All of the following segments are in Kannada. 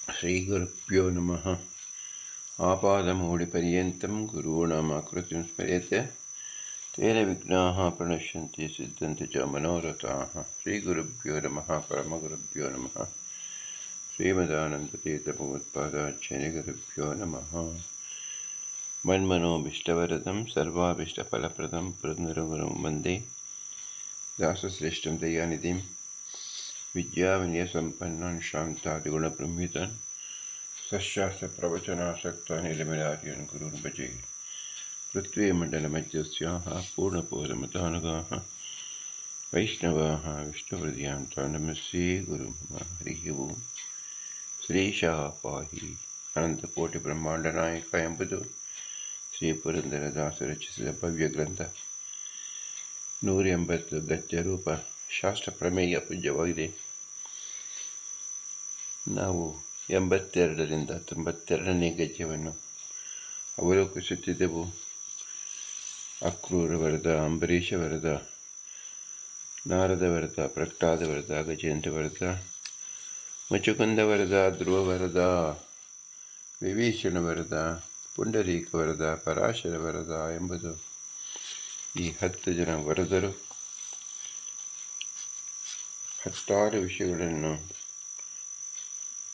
ಶ್ರೀಗುರುಭ್ಯೋ ನಮಃ. ಆಪಾದಮೌಳಿಪರ್ಯಂతం ಗುರುಣಾಮಾಕೃತಿಂ ಸ್ಮರ್ಯತೆ ತೇನ ವಿಘ್ನಾಃ ಪ್ರಣಶ್ಯಂತಿ ಸಿದ್ಧಂತಿ ಚ ಮನೋರಥಾಃ. ಶ್ರೀಗುರುಭ್ಯೋ ನಮಃ. ಪರಮಗುರುಭ್ಯೋ ನಮಃ. ಶ್ರೀಮದಾನಂದತೀರ್ಥಭಗವತ್ಪಾದಾಚಾರ್ಯಗುರುಭ್ಯೋ ನಮಃ. ಮನ್ಮನೋಭೀಷ್ಟವರದಂ ಸರ್ವಾಭೀಷ್ಟಫಲಪ್ರದಂ ಪುರಂದರಗುರುಂ ವಂದೇ ದಾಸಶ್ರೇಷ್ಠಂ ದಯಾನಿಧಿಂ ವಿದ್ಯಾವಿನಯಸಂಪನ್ನಾನ್ ಶಾಂತಾದಿಗುಣಬ್ರಹ್ಮಿತಾನ್ ಸಶಾಸ್ತ್ರಪ್ರವಚನಾಸಕ್ತಾನ್ ನಿಲಮಿಲಾರ್ಯನ್ ಗುರುನ್ ಭಜೆ. ಪೃಥ್ವೀಮಂಡಲಮಧ್ಯಸ್ಯಾಃ ಪೂರ್ಣಬೋಧಮತಾನುಗಾಃ ವೈಷ್ಣವಾಃ ವಿಷ್ಣುಹೃದಯಾಂತ ನಮಸ್ಸೇ ಗುರುಂ ಹರಿಃ ಓಂ. ಶ್ರೀಶಃ ಪಾಹಿ ಅನಂತಕೋಟಿ ಬ್ರಹ್ಮಾಂಡ ನಾಯಕ ಎಂಬುದು ಶ್ರೀ ಪುರಂದರದಾಸ ರಚಿಸಿದ ಭವ್ಯ ಗ್ರಂಥ. 180 ಗದ್ಯ ರೂಪ ಶಾಸ್ತ್ರ ಪ್ರಮೇಯ ಪೂಜ್ಯವಾಗಿದೆ. ನಾವು 82ರಿಂದ 92ನೇ ಗದ್ಯವನ್ನು ಅವಲೋಕಿಸುತ್ತಿದ್ದೆವು. ಅಕ್ರೂರ ವರದ, ಅಂಬರೀಷ ವರದ, ನಾರದ ವರದ, ಪ್ರಹ್ಲಾದ ವರದ, ಗಜೇಂದ್ರ ವರದ, ಮುಚುಕುಂದ ವರದ, ಧ್ರುವ ವರದ, ವಿಭೀಷಣ ವರದ, ಪುಂಡರೀಕ ವರದ, ಪರಾಶರ ವರದ ಎಂಬುದು ಈ 10 ಜನ ವರದರು 16 ವಿಷಯಗಳನ್ನು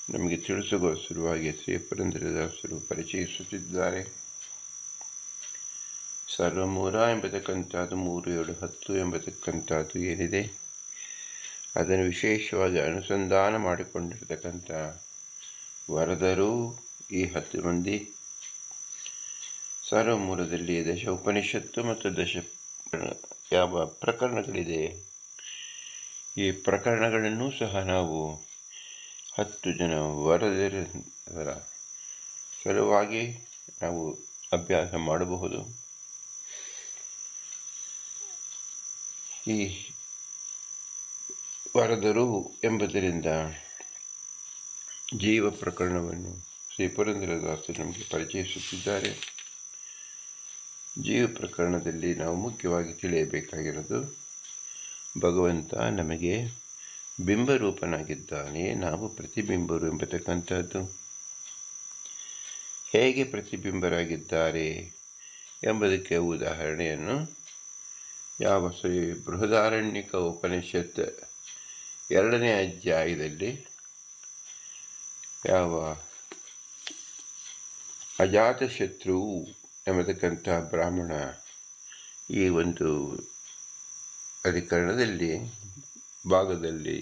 ನಮಗೆ ತಿಳಿಸುವ ಸಲುವಾಗಿ ಶ್ರೀ ಪುರಂದರದಾಸರು ಪರಿಚಯಿಸುತ್ತಿದ್ದಾರೆ. ಸರ್ವಮೂಲ ಎಂಬತಕ್ಕಂಥದ್ದು 3, 7, 10 ಎಂಬತಕ್ಕಂಥದ್ದು ಏನಿದೆ ಅದನ್ನು ವಿಶೇಷವಾಗಿ ಅನುಸಂಧಾನ ಮಾಡಿಕೊಂಡಿರತಕ್ಕಂಥ ವರದರು ಈ 10 ಮಂದಿ. ಸರ್ವಮೂಲದಲ್ಲಿ ದಶ ಉಪನಿಷತ್ತು ಮತ್ತು ಯಾವ ಪ್ರಕರಣಗಳಿದೆ, ಈ ಪ್ರಕರಣಗಳನ್ನು ಸಹ ನಾವು 10 ಜನ ವರದರ ಸಲುವಾಗಿ ನಾವು ಅಭ್ಯಾಸ ಮಾಡಬಹುದು. ಈ ವರದರು ಎಂಬುದರಿಂದ ಜೀವ ಪ್ರಕರಣವನ್ನು ಶ್ರೀ ಪುರಂದರದಾಸರು ನಮಗೆ ಪರಿಚಯಿಸುತ್ತಿದ್ದಾರೆ. ಜೀವ ಪ್ರಕರಣದಲ್ಲಿ ನಾವು ಮುಖ್ಯವಾಗಿ ತಿಳಿಯಬೇಕಾಗಿರೋದು, ಭಗವಂತ ನಮಗೆ ಬಿಂಬರೂಪನಾಗಿದ್ದಾನೆ, ನಾವು ಪ್ರತಿಬಿಂಬರು ಎಂಬತಕ್ಕಂಥದ್ದು. ಹೇಗೆ ಪ್ರತಿಬಿಂಬರಾಗಿದ್ದಾರೆ ಎಂಬುದಕ್ಕೆ ಉದಾಹರಣೆಯನ್ನು ಯಾವ ಶ್ರೀ ಬೃಹದಾರಣ್ಯಕ ಉಪನಿಷತ್ 2ನೇ ಅಧ್ಯಾಯದಲ್ಲಿ ಯಾವ ಅಜಾತಶತ್ರು ಎಂಬತಕ್ಕಂಥ ಬ್ರಾಹ್ಮಣ ಈ ಒಂದು ಅಧಿಕರಣದಲ್ಲಿ ಭಾಗದಲ್ಲಿ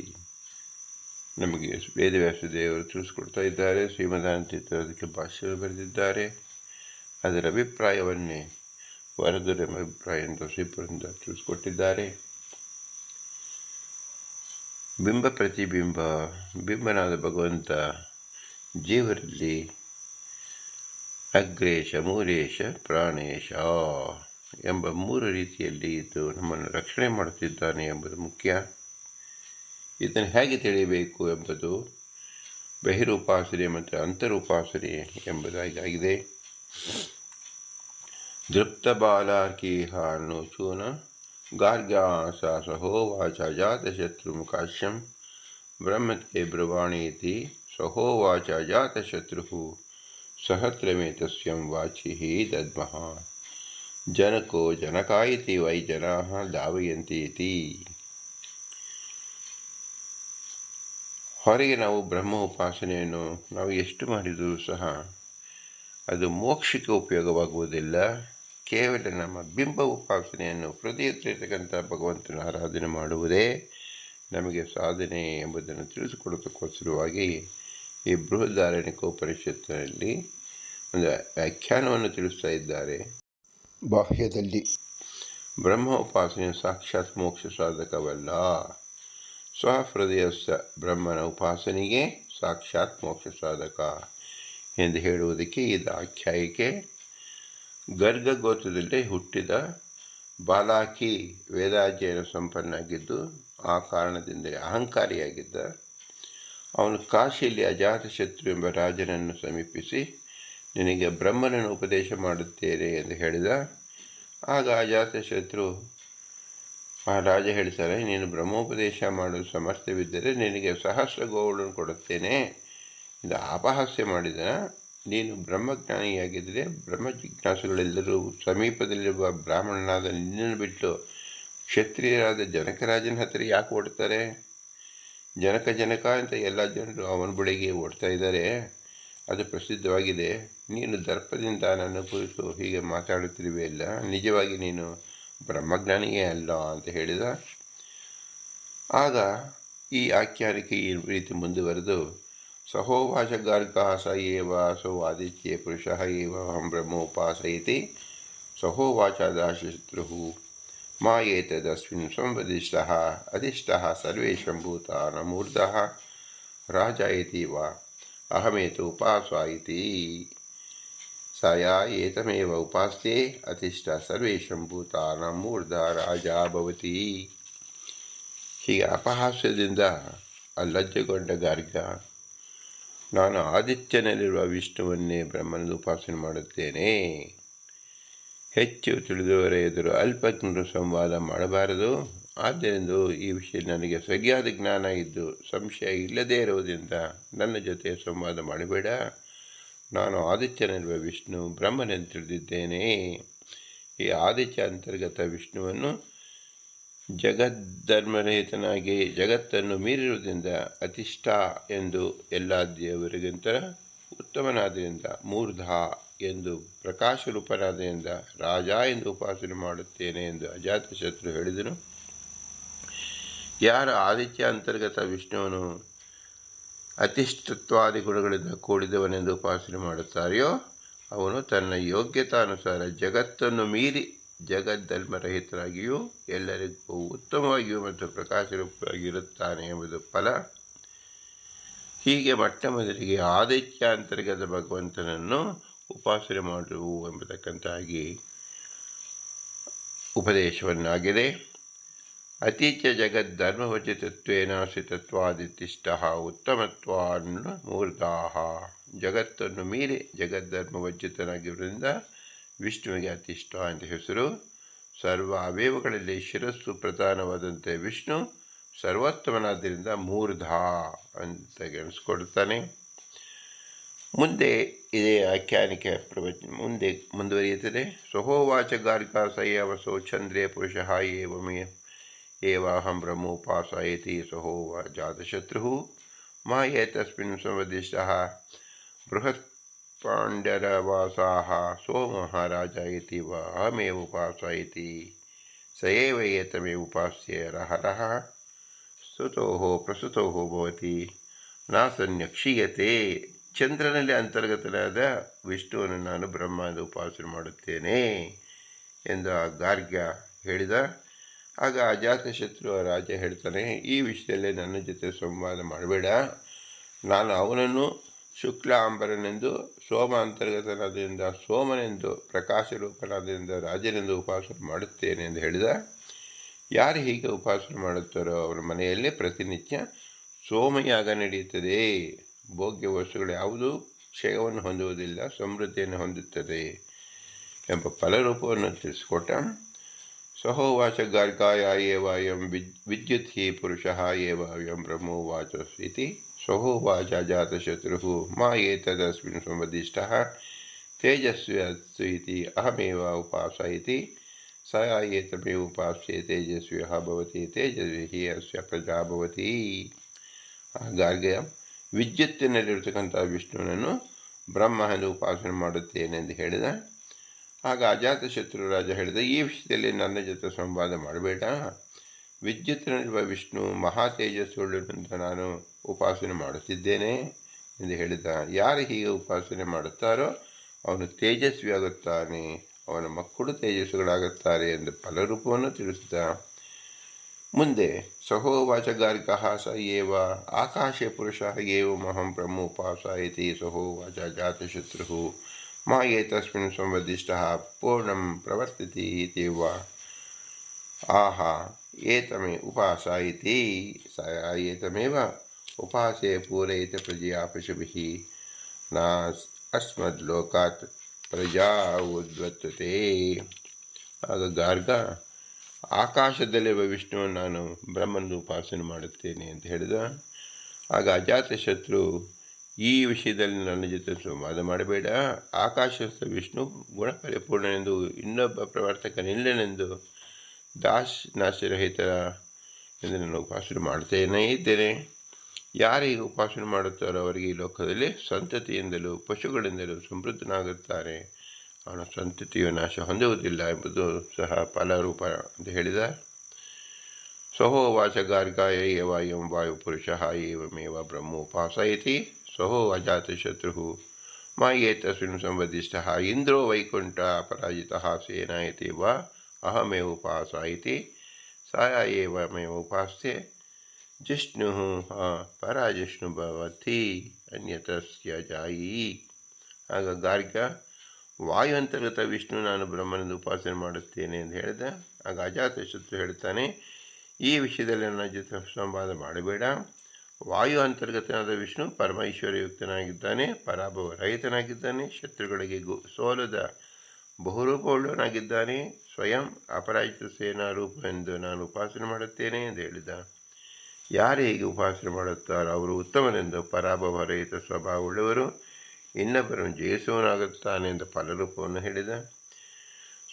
ನಮಗೆ ವೇದವ್ಯಾಸ ದೇವರು ತಿಳಿಸ್ಕೊಡ್ತಾ ಇದ್ದಾರೆ. ಶ್ರೀಮದಾನಂದ ಅದಕ್ಕೆ ಭಾಷ್ಯ ಬರೆದಿದ್ದಾರೆ. ಅದರ ಅಭಿಪ್ರಾಯವನ್ನೇ ವರದರ ಅಭಿಪ್ರಾಯ ಎಂದು ಶ್ರೀಪುರಂದ ತಿಳಿಸ್ಕೊಟ್ಟಿದ್ದಾರೆ. ಬಿಂಬ ಪ್ರತಿಬಿಂಬ, ಬಿಂಬನಾದ ಭಗವಂತ ಜೀವರಲ್ಲಿ ಅಗ್ರೇಶ, ಮೂಲೇಶ, ಪ್ರಾಣೇಶ ಎಂಬ 3 ರೀತಿಯಲ್ಲಿ ಇದ್ದು ನಮ್ಮನ್ನು ರಕ್ಷಣೆ ಮಾಡುತ್ತಿದ್ದಾನೆ ಎಂಬುದು ಮುಖ್ಯ. ಇದನ್ನು ಹೇಗೆ ತಿಳಿಯಬೇಕು ಎಂಬುದು ಬಹಿರುಪಾಸನೆ ಮತ್ತು ಅಂತರುಪಾಸನೆ ಎಂಬುದಾಗಿದೆ. ದೃಪ್ತ ಬಾಲಾರ್ಕೀಹ ಅನ್ನೋಚೂನ ಗಾರ್ಗ್ಯಾಸ ಸಹೋವಾಚ ಜಾತಶತ್ರು ಮುಖಾಶ್ಯಂ ಬ್ರಹ್ಮತೆ ಬ್ರವಾಣೀತಿ ಸಹೋವಾಚ ಜಾತಶತ್ರು ಸಹಸ್ರಮೇತಸ್ಯಂ ವಾಚಿ ದದ್ಮಃ ಜನಕೋ ಜನಕಾಯಿತಿ ವೈ ಜನಾಃ ಧಾವಯಂತಿ ಇತಿ. ಹೊರಗೆ ನಾವು ಬ್ರಹ್ಮ ಉಪಾಸನೆಯನ್ನು ನಾವು ಎಷ್ಟು ಮಾಡಿದರೂ ಸಹ ಅದು ಮೋಕ್ಷಕ್ಕೆ ಉಪಯೋಗವಾಗುವುದಿಲ್ಲ. ಕೇವಲ ನಮ್ಮ ಬಿಂಬ ಉಪಾಸನೆಯನ್ನು ಹೃದಯದಲ್ಲಿರತಕ್ಕಂಥ ಭಗವಂತನ ಆರಾಧನೆ ಮಾಡುವುದೇ ನಮಗೆ ಸಾಧನೆ ಎಂಬುದನ್ನು ತಿಳಿಸಿಕೊಡೋದಕ್ಕೋಸ್ಕರವಾಗಿ ಈ ಬೃಹದಾರಣ್ಯಕ ಉಪನಿಷತ್ತಿನಲ್ಲಿ ಒಂದು ವ್ಯಾಖ್ಯಾನವನ್ನು ತಿಳಿಸ್ತಾ ಇದ್ದಾರೆ. ಬಾಹ್ಯದಲ್ಲಿ ಬ್ರಹ್ಮ ಉಪಾಸನೆ ಸಾಕ್ಷಾತ್ ಮೋಕ್ಷ ಸಾಧಕವಲ್ಲ, ಸ್ವಹೃದಯಸ್ಥ ಬ್ರಹ್ಮನ ಉಪಾಸನೆಗೆ ಸಾಕ್ಷಾತ್ ಮೋಕ್ಷ ಸಾಧಕ ಎಂದು ಹೇಳುವುದಕ್ಕೆ ಇದು ಆಖ್ಯಾಯಿಕೆ. ಗರ್ಗ ಗೋತ್ರದಲ್ಲಿ ಹುಟ್ಟಿದ ಬಾಲಾಕಿ ವೇದಾಧ್ಯಯನ ಸಂಪನ್ನಾಗಿದ್ದು ಆ ಕಾರಣದಿಂದಲೇ ಅಹಂಕಾರಿಯಾಗಿದ್ದ ಅವನು ಕಾಶಿಯಲ್ಲಿ ಅಜಾತಶತ್ರು ಎಂಬ ರಾಜನನ್ನು ಸಮೀಪಿಸಿ ನಿನಗೆ ಬ್ರಹ್ಮನನ್ನು ಉಪದೇಶ ಮಾಡುತ್ತೇನೆ ಎಂದು ಹೇಳಿದ. ಆಗ ಅಜಾತಶತ್ರು ಆ ರಾಜ ಹೇಳ್ತಾರೆ, ನೀನು ಬ್ರಹ್ಮೋಪದೇಶ ಮಾಡಲು ಸಮರ್ಥವಿದ್ದರೆ ನಿನಗೆ 1000 ಗೋವುಗಳನ್ನು ಕೊಡುತ್ತೇನೆ ಇದು ಅಪಹಾಸ್ಯ ಮಾಡಿದ. ನೀನು ಬ್ರಹ್ಮಜ್ಞಾನಿಯಾಗಿದ್ದರೆ ಬ್ರಹ್ಮ ಜಿಜ್ಞಾಸುಗಳೆಲ್ಲರೂ ಸಮೀಪದಲ್ಲಿರುವ ಬ್ರಾಹ್ಮಣನಾದ ನಿನ್ನನ್ನು ಬಿಟ್ಟು ಕ್ಷತ್ರಿಯರಾದ ಜನಕರಾಜನ ಹತ್ತಿರ ಯಾಕೆ ಓಡ್ತಾರೆ? ಜನಕ ಅಂತ ಎಲ್ಲ ಜನರು ಅವನ ಬಳಿಗೆ ಓಡ್ತಾ ಇದ್ದಾರೆ. ಅದು ಪ್ರಸಿದ್ಧವಾಗಿದೆ. ನೀನು ದರ್ಪದಿಂದ ನನ್ನ ಕುರಿತು ಹೀಗೆ ಮಾತಾಡುತ್ತಿರುವೆಯಲ್ಲ, ನಿಜವಾಗಿ ನೀನು ಬ್ರಹ್ಮಜ್ಞಾನಿಯೇ ಅಲ್ಲ ಅಂತ ಹೇಳಿದ. ಆಗ ಈ ಆಖ್ಯಾನಿಕೆ ಈ ರೀತಿ ಮುಂದುವರೆದು, ಸಹೋವಾಚ ಗಾರ್ಗಃ ಸ ಏವ ಸೋ ಆದಿತ್ಯೇ ಪುರುಷಃ ಏವ ಅಹಂ ಬ್ರಹ್ಮೋಪಾಸಯತಿ ಸಹೋವಾಚ ದಾಶಶತ್ರುಃ ಮಾ ಏತದಸ್ಮಿನ್ ಸಂವದಿಷ್ಟಃ ಅಧಿಷ್ಠಃ ಸರ್ವೇಷಾಂ ಭೂತಾನಾಂ ಮೂರ್ಧಃ ರಾಜ ಇತಿ ವಾ ಅಹಮೇತು ಉಪಾಸ್ವಾಯಿತಿ ಸಾಯ ಏತಮೇವ ಉಪಾಸ್ತೆ ಅಧಿಷ್ಠ ಸರ್ವೇಷಾಂ ಭೂತಾನಾಂ ಮೂರ್ಧ ರಾಜ ಭವತಿ. ಹೀಗೆ ಅಪಹಾಸ್ಯದಿಂದ ಅಲಜ್ಜೆಗೊಂಡ ಗಾರ್ಗ, ನಾನು ಆದಿತ್ಯನಲ್ಲಿರುವ ವಿಷ್ಣುವನ್ನೇ ಬ್ರಹ್ಮನದು ಉಪಾಸನೆ ಮಾಡುತ್ತೇನೆ. ಹೆಚ್ಚು ತಿಳಿದವರ ಎದುರು ಅಲ್ಪಜ್ಞರು ಸಂವಾದ ಮಾಡಬಾರದು. ಆದ್ದರಿಂದ ಈ ವಿಷಯ ನನಗೆ ಸರಿಯಾದ ಜ್ಞಾನ ಇದ್ದು ಸಂಶಯ ಇಲ್ಲದೇ ಇರುವುದರಿಂದ ನನ್ನ ಜೊತೆ ಸಂವಾದ ಮಾಡಬೇಡ. ನಾನು ಆದಿತ್ಯನಲ್ಲಿರುವ ವಿಷ್ಣು ಬ್ರಹ್ಮನೆಂದು ತಿಳಿದಿದ್ದೇನೆ. ಈ ಆದಿತ್ಯ ಅಂತರ್ಗತ ವಿಷ್ಣುವನ್ನು ಜಗದ್ಧರ್ಮರಹಿತನಾಗಿ ಜಗತ್ತನ್ನು ಮೀರಿರುವುದರಿಂದ ಅತಿಷ್ಠ ಎಂದು ಎಲ್ಲ ದೇವರಿಗಿಂತ ಉತ್ತಮನಾದ್ದರಿಂದ, ಮೂರ್ಧ ಎಂದು ಪ್ರಕಾಶರೂಪನಾದ್ದರಿಂದ ರಾಜ ಎಂದು ಉಪಾಸನೆ ಮಾಡುತ್ತೇನೆ ಎಂದು ಅಜಾತಶತ್ರು ಹೇಳಿದನು. ಯಾರು ಆದಿತ್ಯ ಅಂತರ್ಗತ ವಿಷ್ಣುವನ್ನು ಅತಿಷ್ಠತ್ವಾದಿ ಗುಣಗಳಿಂದ ಕೂಡಿದವನೆಂದು ಉಪಾಸನೆ ಮಾಡುತ್ತಾರೆಯೋ ಅವನು ತನ್ನ ಯೋಗ್ಯತಾನುಸಾರ ಜಗತ್ತನ್ನು ಮೀರಿ ಜಗದ್ಧರ್ಮರಹಿತನಾಗಿಯೂ ಎಲ್ಲರಿಗೂ ಉತ್ತಮವಾಗಿಯೂ ಮತ್ತು ಪ್ರಕಾಶರೂಪವಾಗಿರುತ್ತಾನೆ ಎಂಬುದು ಫಲ. ಹೀಗೆ ಮೊಟ್ಟ ಮೊದಲಿಗೆ ಆದಿತ್ಯ ಅಂತರ್ಗತ ಭಗವಂತನನ್ನು ಉಪಾಸನೆ ಮಾಡುವು ಎಂಬತಕ್ಕಂತಾಗಿ ಉಪದೇಶವನ್ನಾಗಿದೆ. ಅತೀಚ್ಯ ಜಗದ್ಧರ್ಮವಚಿತತ್ವೇನಾಶ್ರಿತತ್ವಾದಿತಿಷ್ಠ ಉತ್ತಮತ್ವಾನ್ನ ಮೂರ್ಧಾಃ. ಜಗತ್ತನ್ನು ಮೀರಿ ಜಗದ್ಧರ್ಮವಚಿತನಾಗಿರುವುದರಿಂದ ವಿಷ್ಣುವಿಗೆ ಅತಿಷ್ಠ ಅಂತ ಹೆಸರು. ಸರ್ವ ಅವಯವಗಳಲ್ಲಿ ಶಿರಸ್ಸು ಪ್ರಧಾನವಾದಂತೆ ವಿಷ್ಣು ಸರ್ವೋತ್ತಮನಾದ್ದರಿಂದ ಮೂರ್ಧ ಅಂತ ಎಣಿಸ್ಕೊಡ್ತಾನೆ. ಮುಂದೆ ಇದೇ ಆಖ್ಯಾನಿಕೆ ಮುಂದೆ ಮುಂದುವರಿಯುತ್ತದೆ. ಸಹೋವಾಚ ಗಾರ್ಗ ಸ ಏವ ಸೋ ಚಂದ್ರೇ ಪುರುಷಃ ಏವಾಹಂ ಬ್ರಹ್ಮೋಪಾಸಯತಿ ಸಹೋವಾಚ ಜಾತಶತ್ರುಃ ಮಾ ಏತಸ್ಮಿನ್ ಸಂವದಿಷ್ಟಃ ಬೃಹತ್ಪಾಂಡರವಾಸಾಃ ಸೋಮಃ ರಾಜ ಇತಿ ವಾ ಅಹಮೇವ ಉಪಾಸಯತಿ ಸ ಏವ ಏತಮೇವ ಉಪಾಸ್ಯೆ ರಹರಃ ಸ್ತುತೋಃ ಪ್ರಸ್ತುತೋಃ ಭವತಿ ನಾಸನ್ಯ ಕ್ಷೀಯತೆ. ಚಂದ್ರನಲ್ಲಿ ಅಂತರ್ಗತನಾದ ವಿಷ್ಣುವನ್ನು ನಾನು ಬ್ರಹ್ಮ ಎಂದು ಉಪಾಸನೆ ಮಾಡುತ್ತೇನೆ ಎಂದು ಆ ಗಾರ್ಗ್ಯ ಹೇಳಿದ. ಆಗ ಅಜಾತಶತ್ರು ರಾಜ ಹೇಳ್ತಾನೆ, ಈ ವಿಷಯದಲ್ಲೇ ನನ್ನ ಜೊತೆ ಸಂವಾದ ಮಾಡಬೇಡ. ನಾನು ಅವನನ್ನು ಶುಕ್ಲಾಂಬರನೆಂದು, ಸೋಮ ಅಂತರ್ಗತನಾದ್ದರಿಂದ ಸೋಮನೆಂದು, ಪ್ರಕಾಶರೂಪನಾದ್ದರಿಂದ ರಾಜನೆಂದು ಉಪಾಸನೆ ಮಾಡುತ್ತೇನೆ ಎಂದು ಹೇಳಿದ. ಯಾರು ಹೀಗೆ ಉಪಾಸನೆ ಮಾಡುತ್ತಾರೋ ಅವರ ಮನೆಯಲ್ಲೇ ಪ್ರತಿನಿತ್ಯ ಸೋಮಯಾಗ ನಡೆಯುತ್ತದೆ. ಭೋಗ್ಯ ವಸ್ತುಗಳು ಯಾವುದೂ ಕ್ಷಯವನ್ನು ಹೊಂದುವುದಿಲ್ಲ, ಸಮೃದ್ಧಿಯನ್ನು ಹೊಂದುತ್ತದೆ ಎಂಬ ಫಲರೂಪವನ್ನು ತಿಳಿಸಿಕೊಟ್ಟ. ಸಹೋವಾಚ ಗಾರ್ಗಾಯ ಏವ ಅಯಂ ವಿದ್ಯುತ್ ಹಿ ಪುರುಷಃ ಏವ ಅಯಂ ಬ್ರಹ್ಮೋವಾಚ ಇತಿ ಸಹೋವಾಚ ಜಾತಶತ್ರುಃ ಮಾ ಏತದಸ್ಮಿನ್ ಸಂವದಿಷ್ಟಃ ತೇಜಸ್ವಿ ಅಸ್ತು ಇತಿ ಅಹಮೇವ ಉಪಾಸಯತಿ ಸ ಏತಮೇವ ಉಪಾಸ್ಯೆ ತೇಜಸ್ವಿಯಃ ಭವತಿ ತೇಜಸ್ವಿ ಅಸ್ಯ ಪ್ರಜಾ ಭವತಿ. ಆ ಗಾರ್ಗ್ಯ ವಿದ್ಯುತ್ತಿನಲ್ಲಿರತಕ್ಕಂಥ ವಿಷ್ಣುವನ್ನು ಬ್ರಹ್ಮ ಎಂದು ಉಪಾಸನೆ ಮಾಡುತ್ತೇನೆ ಎಂದು ಹೇಳಿದ. ಆಗ ಅಜಾತಶತ್ರು ರಾಜ ಹೇಳಿದ, ಈ ವಿಷಯದಲ್ಲಿ ನನ್ನ ಜೊತೆ ಸಂವಾದ ಮಾಡಬೇಡ. ವಿದ್ಯುತ್ತಿನಲ್ಲಿರುವ ವಿಷ್ಣು ಮಹಾ ತೇಜಸ್ಸುಳ್ಳಂತ ನಾನು ಉಪಾಸನೆ ಮಾಡುತ್ತಿದ್ದೇನೆ ಎಂದು ಹೇಳಿದ. ಯಾರು ಹೀಗೆ ಉಪಾಸನೆ ಮಾಡುತ್ತಾರೋ ಅವನು ತೇಜಸ್ವಿಯಾಗುತ್ತಾನೆ, ಅವನ ಮಕ್ಕಳು ತೇಜಸ್ಸುಗಳಾಗುತ್ತಾರೆ ಎಂದು ಫಲರೂಪವನ್ನು ತಿಳಿಸಿದ. ಮುಂದೆ ಸಹೋವಾಚ ಗಾರ್ಗಃ ಸ ಏವ ಆಕಾಶೇ ಪುರುಷಃ ಏವಮಹಂ ಬ್ರಹ್ಮೋಪಾಸಯತಿ ಸಹೋವಾಚ ಜಾತಶತ್ರುಃ ಮಾ ಏತಸ್ಮಿನ್ ಸಂವದಿಷ್ಟಃ ಪೂರ್ಣಂ ಪ್ರವರ್ತತಿ ಇತಿ ವಾ ಆಹ ಏತಮೇ ಉಪಾಸಯತಿ ಸ ಏತಮೇವ ಉಪಾಸೆ ಪೂರಯಿತ ಪ್ರಜೆಯ ಪಶುಭಿಃ ನ ಅಸ್ಮದ್ಲೋಕಾತ್ ಪ್ರಜಾ ಉದ್ವತ್ತತೆ. ಆಗ ಗಾರ್ಗ ಆಕಾಶದಲ್ಲಿರುವ ವಿಷ್ಣುವನ್ನು ನಾನು ಬ್ರಹ್ಮನ ಉಪಾಸನೆ ಮಾಡುತ್ತೇನೆ ಅಂತ ಹೇಳಿದ. ಆಗ ಅಜಾತಶತ್ರು ಈ ವಿಷಯದಲ್ಲಿ ನನ್ನ ಜೊತೆ ಸಂವಾದ ಮಾಡಬೇಡ. ಆಕಾಶಸ್ಥ ವಿಷ್ಣು ಗುಣಪರಿಪೂರ್ಣನೆಂದು ಇನ್ನೊಬ್ಬ ಪ್ರವರ್ತಕನಿಲ್ಲನೆಂದು ನಾಶರಹಿತ ಎಂದು ನಾನು ಉಪಾಸನೆ ಮಾಡ್ತೇನೆ ಇದ್ದೇನೆ. ಯಾರಿಗೆ ಉಪಾಸನೆ ಮಾಡುತ್ತಾರೋ ಅವರಿಗೆ ಈ ಲೋಕದಲ್ಲಿ ಸಂತತಿಯಿಂದಲೂ ಪಶುಗಳಿಂದಲೂ ಸಮೃದ್ಧನಾಗುತ್ತಾರೆ. ಅವನ ಸಂತತಿಯು ನಾಶ ಹೊಂದುವುದಿಲ್ಲ ಎಂಬುದು ಸಹ ಫಲರೂಪ ಅಂತ ಹೇಳಿದ. ಸಹೋವಾಚ ಗಾರ್ಗಾಯ ಏವಂ ವಾಯುಪುರುಷ ಏವಮೇವ ಬ್ರಹ್ಮೋಪಾಸಯತಿ ಸಹೋ ಅಜಾತಶತ್ರು ಮಾಯೇತಸ್ಮಿನ್ ಸಂವದಿಷ್ಟ ಇಂದ್ರೋ ವೈಕುಂಠ ಪರಾಜಿತ ಸೇನಾಯತಿ ವಾ ಅಹಮೇವ ಉಪಾಸಯತಿ ಸಾಯ ಏವ ಮೇವ ಉಪಾಸ್ತೆ ಜಿಷ್ಣು ಪರಾಜಿಷ್ಣು ಭವತಿ ಅನ್ಯತಸ್ಯ ಜಾಯಿ. ಆಗ ಗಾರ್ಗ ವಾಯು ಅಂತರ್ಗತ ವಿಷ್ಣು ನಾನು ಬ್ರಹ್ಮನನ್ನು ಉಪಾಸನೆ ಮಾಡುತ್ತೇನೆ ಎಂದು ಹೇಳಿದ. ಆಗ ಅಜಾತಶತ್ರು ಹೇಳ್ತಾನೆ, ಈ ವಿಷಯದಲ್ಲಿ ನನ್ನ ಜೊತೆ ಸಂವಾದ ಮಾಡಬೇಡ. ವಾಯು ಅಂತರ್ಗತನಾದ ವಿಷ್ಣು ಪರಮೈಶ್ವರ್ಯಯುಕ್ತನಾಗಿದ್ದಾನೆ, ಪರಾಭವ ರಹಿತನಾಗಿದ್ದಾನೆ, ಶತ್ರುಗಳಿಗೆ ಸೋಲದ ಬಹುರೂಪವುಳ್ಳವನಾಗಿದ್ದಾನೆ, ಸ್ವಯಂ ಅಪರಾಜಿತ ಸೇನಾ ರೂಪ ಎಂದು ನಾನು ಉಪಾಸನೆ ಮಾಡುತ್ತೇನೆ ಎಂದು ಹೇಳಿದ. ಯಾರು ಹೀಗೆ ಉಪಾಸನೆ ಮಾಡುತ್ತಾರೋ ಅವರು ಉತ್ತಮನೆಂದು ಪರಾಭವ ರಹಿತ ಸ್ವಭಾವವುಳ್ಳವರು, ಇನ್ನೊಬ್ಬರನ್ನು ಜಯಿಸುವನಾಗುತ್ತಾನೆ ಎಂದು ಫಲರೂಪವನ್ನು ಹೇಳಿದ.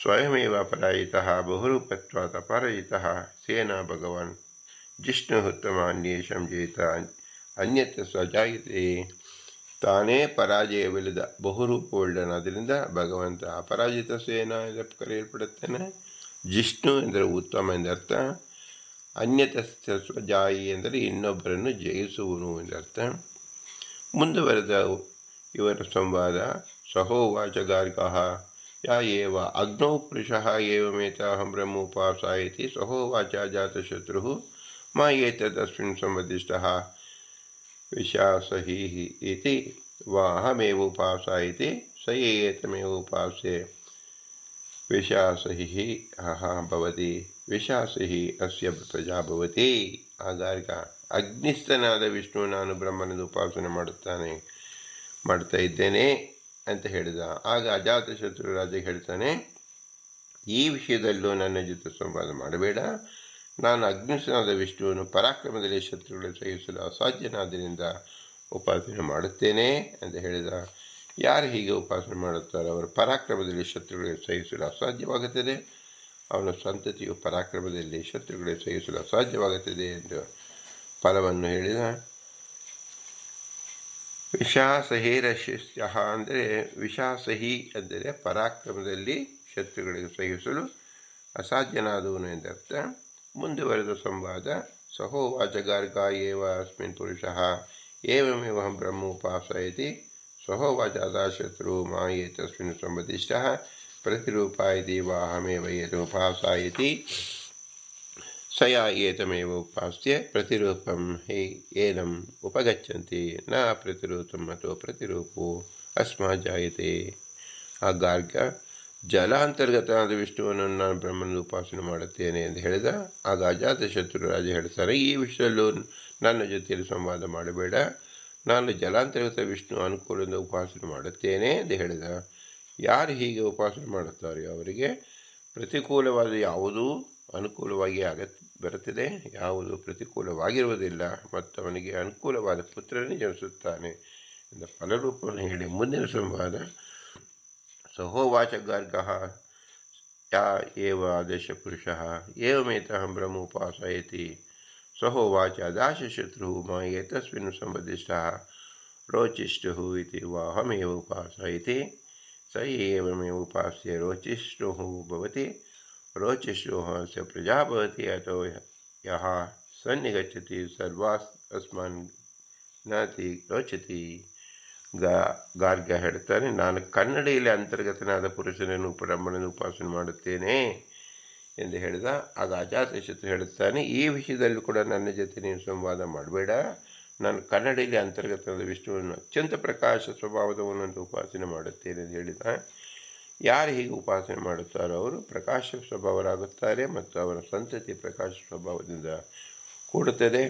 ಸ್ವಯಮೇವ ಅಪರಾಜಿತ ಬಹುರೂಪತ್ವಾತ್ ಅಪರಾಜಿತ ಸೇನಾ ಭಗವಾನ್ ಜಿಷ್ಣು ಉತ್ತಮ ಅನ್ಯೇಷಂ ಜಯಿತ ಅನ್ಯತ ಸ್ವಜಾಯಿತೆ. ತಾನೇ ಪರಾಜಯವಿಲ್ಲದ ಬಹುರೂಪವುಳ್ಳನಾದ್ದರಿಂದ ಭಗವಂತ ಅಪರಾಜಿತ ಸೇನಾ ಎಂದು ಕರೆಯಲ್ಪಡುತ್ತಾನೆ. ಜಿಷ್ಣು ಎಂದರೆ ಉತ್ತಮ ಎಂದರ್ಥ. ಅನ್ಯತ ಸ್ವಜಾಯಿ ಎಂದರೆ ಇನ್ನೊಬ್ಬರನ್ನು ಜಯಿಸುವನು ಎಂದರ್ಥ. ಮುಂದುವರೆದ ಇವರ ಸಂವಾದ. ಸಹೋವಾಚ ಗಾರ್ಗಃ ಯಾ ಏವ ಅಗ್ನೌ ಪುರುಷಃ ಏವಮೇತಾಹಂ ಬ್ರಹ್ಮೋಪಾಸಾಯತಿ ಸಹೋವಾಚ ಜಾತಶತ್ರುಃ ಮಾ ಏತದಸ್ಮಿನ್ ಸಂವದಿಷ್ಟಃ ವಿಶಾಸಹಿ ಇತಿ ವಾ ಅಹಮೇವ ಉಪಾಸಾಯತಿ ಸ ಏತಮೇವ ಉಪಾಸ್ಯೆ ವಿಶಾಸಹಿ ಭವತಿ ವಿಶಾಸಹಿ ಅಸ್ಯ ಪ್ರಜಾ ಭವತಿ. ಆ ಗಾರ್ಗ ಅಗ್ನಿಸ್ಥನಾದ ವಿಷ್ಣು ನಾನು ಬ್ರಹ್ಮನನ್ನು ಉಪಾಸನೆ ಮಾಡ್ತಾ ಇದ್ದೇನೆ ಅಂತ ಹೇಳಿದ. ಆಗ ಅಜಾತಶತ್ರು ರಾಜ ಹೇಳ್ತಾನೆ, ಈ ವಿಷಯದಲ್ಲೂ ನನ್ನ ಜೊತೆ ಸಂವಾದ ಮಾಡಬೇಡ. ನಾನು ಅಗ್ನಿಸ್ಥನಾದ ವಿಷ್ಣುವನ್ನು ಪರಾಕ್ರಮದಲ್ಲಿ ಶತ್ರುಗಳನ್ನು ಸಹಿಸಲು ಅಸಾಧ್ಯನಾದ್ದರಿಂದ ಉಪಾಸನೆ ಮಾಡುತ್ತೇನೆ ಅಂತ ಹೇಳಿದ. ಯಾರು ಹೀಗೆ ಉಪಾಸನೆ ಮಾಡುತ್ತಾರೋ ಅವರು ಪರಾಕ್ರಮದಲ್ಲಿ ಶತ್ರುಗಳನ್ನು ಸಹಿಸಲು ಅಸಾಧ್ಯವಾಗುತ್ತದೆ, ಅವನ ಸಂತತಿಯು ಪರಾಕ್ರಮದಲ್ಲಿ ಶತ್ರುಗಳನ್ನು ಸಹಿಸಲು ಅಸಾಧ್ಯವಾಗುತ್ತದೆ ಎಂದು ಫಲವನ್ನು ಹೇಳಿದ. ವಿಷಾಸಹೇರಶಿಸ್ಯ ಅಂದರೆ ವಿಷಾಸಹಿ ಅಂದರೆ ಪರಾಕ್ರಮದಲ್ಲಿ ಶತ್ರುಗಳಿಗೆ ಸಹಿಸಲು ಅಸಾಧ್ಯನಾದವನು ಎಂದರ್ಥ. ಮುಂದುವರೆದ ಸಂವಾದ. ಸಹೋವಾಚ ಗಾರ್ಗ ಏವ ಅಸ್ಮಿನ್ ಪುರುಷಃ ಏವಮೇವಹಂ ಬ್ರಹ್ಮೋಪಾಸಯತಿ ಸಹೋವಾಚ ಅಜಾತಶತ್ರು ಮಾ ಏತಸ್ಮಿನ್ ಸಂವದಿಷ್ಟಃ ಪ್ರತಿರೂಪಾಯತಿ ವಾ ಅಹಮೇವ ಏತಮುಪಾಸಾಯತಿ ಸ ಯಾ ಏತಮೇವ ಉಪಾಸ್ಯ ಪ್ರತಿರೂಪಂ ಹಿ ಏನಂ ಉಪಗಚ್ಚಂತಿ ನ ಪ್ರತಿರೂಪಂ ಅಥವಾ ಪ್ರತಿರೂಪೋ ಅಸ್ಮಾತ್ ಜಾಯತೆ. ಆ ಗಾರ್ಗ ಜಲಾಂತರ್ಗತನಾದ ವಿಷ್ಣುವನ್ನು ನಾನು ಬ್ರಹ್ಮನ ಉಪಾಸನೆ ಮಾಡುತ್ತೇನೆ ಎಂದು ಹೇಳಿದ. ಆಗ ಅಜಾತಶತ್ರು ರಾಜ ಹೇಳ್ತಾರೆ, ಈ ವಿಷಯದಲ್ಲೂ ನನ್ನ ಜೊತೆಯಲ್ಲಿ ಸಂವಾದ ಮಾಡಬೇಡ. ನಾನು ಜಲಾಂತರ್ಗತ ವಿಷ್ಣು ಅನುಕೂಲದಿಂದ ಉಪಾಸನೆ ಮಾಡುತ್ತೇನೆ ಎಂದು ಹೇಳಿದ. ಯಾರು ಹೀಗೆ ಉಪಾಸನೆ ಮಾಡುತ್ತಾರೆ ಅವರಿಗೆ ಪ್ರತಿಕೂಲವಾದ ಯಾವುದೂ ಅನುಕೂಲವಾಗಿ ಬರುತ್ತದೆ, ಯಾವುದು ಪ್ರತಿಕೂಲವಾಗಿರುವುದಿಲ್ಲ, ಮತ್ತು ಅವನಿಗೆ ಅನುಕೂಲವಾದ ಪುತ್ರನೇ ಜನಿಸುತ್ತಾನೆ ಎಂದ ಫಲರೂಪವನ್ನು ಹೇಳಿ ಮುಂದಿನ ಸಂವಾದ. ಸಹೋವಾಚ ಗಾರ್ಗಃ ಯಾ ಏವ ಆದೇಶ ಪುರುಷಃ ಏವಮೇತಹಂ ಬ್ರಹ್ಮೋಪಾಸಯತಿ ಸಹೋವಾಚ ಅಜಾತಶತ್ರು ಮಾ ಏತಸ್ಮಿನ್ ಸಂವದಿಷ್ಟಃ ರೋಚಿಷ್ಠುಃ ಇತಿ ವಾ ಅಹಮೇವ ಉಪಾಸಯತಿ ಸ ಏವಮೇವ ಉಪಾಸ್ಯ ರೋಚಿಷ್ಠುಃ ಭವತಿ ರೋಚಿಷ್ಠುಃ ಸ ಪ್ರಜಾ ಭವತಿ ಅಥೋ ಯಃ ಸನ್ನಿಗಚ್ಚತಿ ಸರ್ವಾಸ್ಮಾನ್ ಜ್ಞಾತಿ ರೋಚತಿ. ಗಾರ್ಗ ಹೇಳ್ತಾನೆ, ನಾನು ಕನ್ನಡಿಯಲ್ಲಿ ಅಂತರ್ಗತನಾದ ಪುರುಷನನ್ನು ಬ್ರಹ್ಮನನ್ನು ಉಪಾಸನೆ ಮಾಡುತ್ತೇನೆ ಎಂದು ಹೇಳಿದ. ಆಗ ಅಜಾತಶತ್ರು ಹೇಳುತ್ತಾನೆ, ಈ ವಿಷಯದಲ್ಲಿ ಕೂಡ ನನ್ನ ಜೊತೆ ನೀನು ಸಂವಾದ ಮಾಡಬೇಡ. ನಾನು ಕನ್ನಡಿಯಲ್ಲಿ ಅಂತರ್ಗತನಾದ ವಿಷ್ಣುವನ್ನು ಅತ್ಯಂತ ಪ್ರಕಾಶ ಸ್ವಭಾವದವನನ್ನು ಉಪಾಸನೆ ಮಾಡುತ್ತೇನೆ ಎಂದು ಹೇಳಿದ. ಯಾರು ಹೀಗೆ ಉಪಾಸನೆ ಮಾಡುತ್ತಾರೋ ಅವರು ಪ್ರಕಾಶ ಸ್ವಭಾವರಾಗುತ್ತಾರೆ ಮತ್ತು ಅವರ ಸಂತತಿ ಪ್ರಕಾಶ ಸ್ವಭಾವದಿಂದ ಕೂಡುತ್ತದೆ.